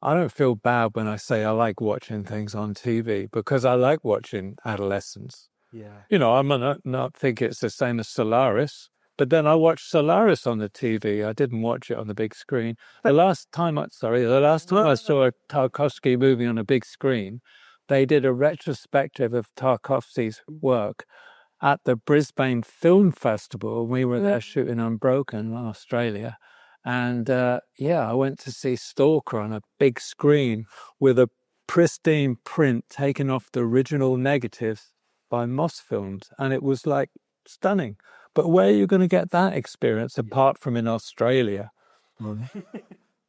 bad when I say I like watching things on TV, because I like watching adolescents. Yeah. I might not think it's the same as Solaris, but then I watched Solaris on the TV. I didn't watch it on the big screen. The last time I saw a Tarkovsky movie on a big screen, they did a retrospective of Tarkovsky's work at the Brisbane Film Festival. We were there shooting Unbroken in Australia. And I went to see Stalker on a big screen with a pristine print taken off the original negatives by Moss Films. And it was like stunning. But where are you going to get that experience apart from in Australia? But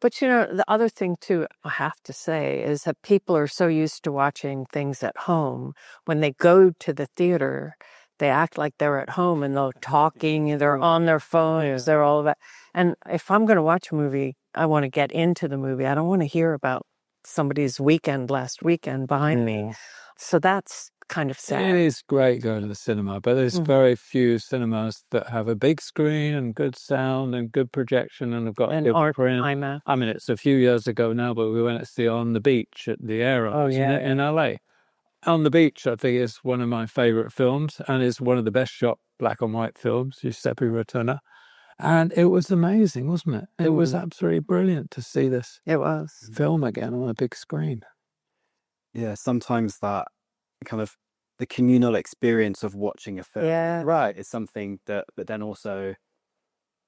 the other thing too, I have to say, is that people are so used to watching things at home. When they go to the theater, they act like they're at home, and they're talking, they're on their phones, they're all of that. And if I'm going to watch a movie, I want to get into the movie. I don't want to hear about somebody's last weekend behind me. So that's kind of sad. It is great going to the cinema, but there's very few cinemas that have a big screen and good sound and good projection and have got a good print. IMAX. I mean, it's a few years ago now, but we went to see On the Beach at the Aero in LA. On the Beach, I think, is one of my favorite films and is one of the best shot black and white films, Giuseppe Rotuna. And it was amazing, wasn't it? It was absolutely brilliant to see this film again on a big screen. Yeah, sometimes that kind of the communal experience of watching a film, right, is something that, but then also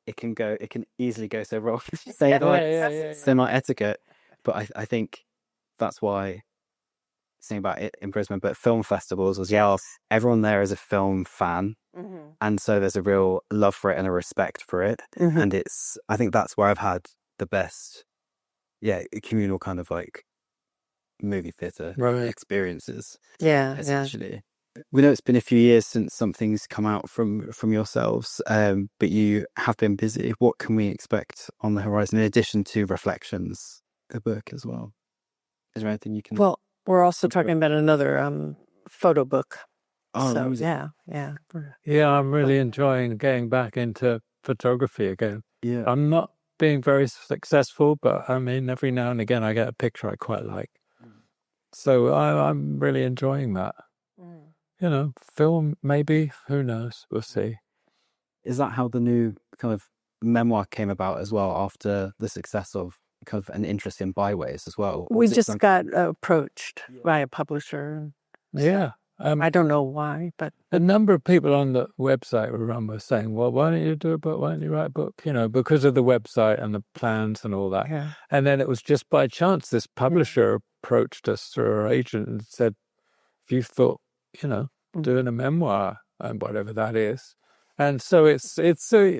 it can easily go so wrong. Cinema etiquette, but I think that's why, saying about it in Brisbane, but film festivals as well, everyone there is a film fan, and so there's a real love for it and a respect for it, and I think that's where I've had the best, communal kind of like movie theatre experiences. Essentially. We know it's been a few years since something's come out from yourselves, but you have been busy. What can we expect on the horizon in addition to Reflections, a book as well? Is there anything you can... Well, we're also talking about another photo book. Oh, so, yeah, I'm really enjoying getting back into photography again. Yeah. I'm not being very successful, but I mean, every now and again I get a picture I quite like. So I'm really enjoying that. Film, maybe, who knows, we'll see. Is that how the new kind of memoir came about as well, after the success of kind of an interest in byways as well? We just got approached by a publisher. Yeah. I don't know why, but... A number of people on the website were saying, well, why don't you do a book? Why don't you write a book? Because of the website and the plans and all that. Yeah. And then it was just by chance this publisher approached us through our agent and said, if you thought, doing a memoir and whatever that is. And so it's really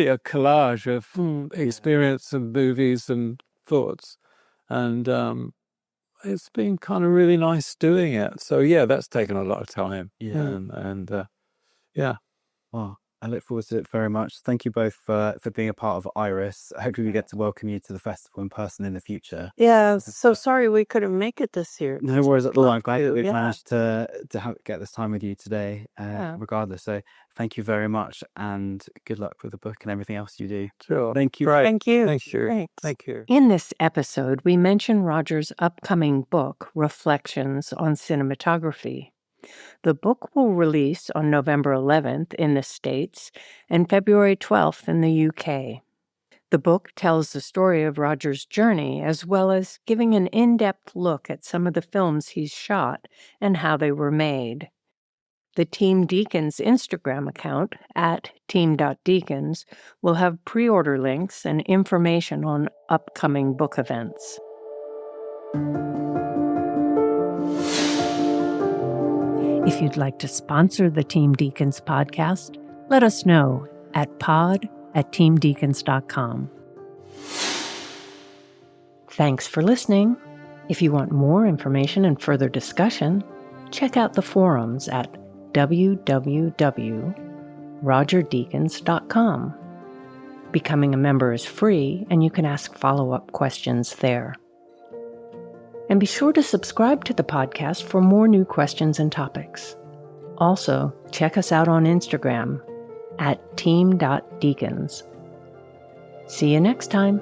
a collage of experience and movies and thoughts. And it's been kind of really nice doing it. So that's taken a lot of time. Yeah. And Wow. I look forward to it very much. Thank you both for being a part of Iris. Hopefully we get to welcome you to the festival in person in the future. Yeah, so sorry we couldn't make it this year. No worries at all. I'm glad that we've Yeah. managed to get this time with you today, regardless. So thank you very much, and good luck with the book and everything else you do. Sure. Thank you. Right. Thank you. Thanks, Stuart. Thanks. Thank you. In this episode, we mention Roger's upcoming book, Reflections on Cinematography. The book will release on November 11th in the States and February 12th in the UK. The book tells the story of Roger's journey, as well as giving an in-depth look at some of the films he's shot and how they were made. The Team Deakins Instagram account, at team.deakins, will have pre-order links and information on upcoming book events. If you'd like to sponsor the Team Deakins podcast, let us know at pod@teamdeakins.com. Thanks for listening. If you want more information and further discussion, check out the forums at www.rogerdeakins.com. Becoming a member is free, and you can ask follow-up questions there. And be sure to subscribe to the podcast for more new questions and topics. Also, check us out on Instagram at team.deakins. See you next time.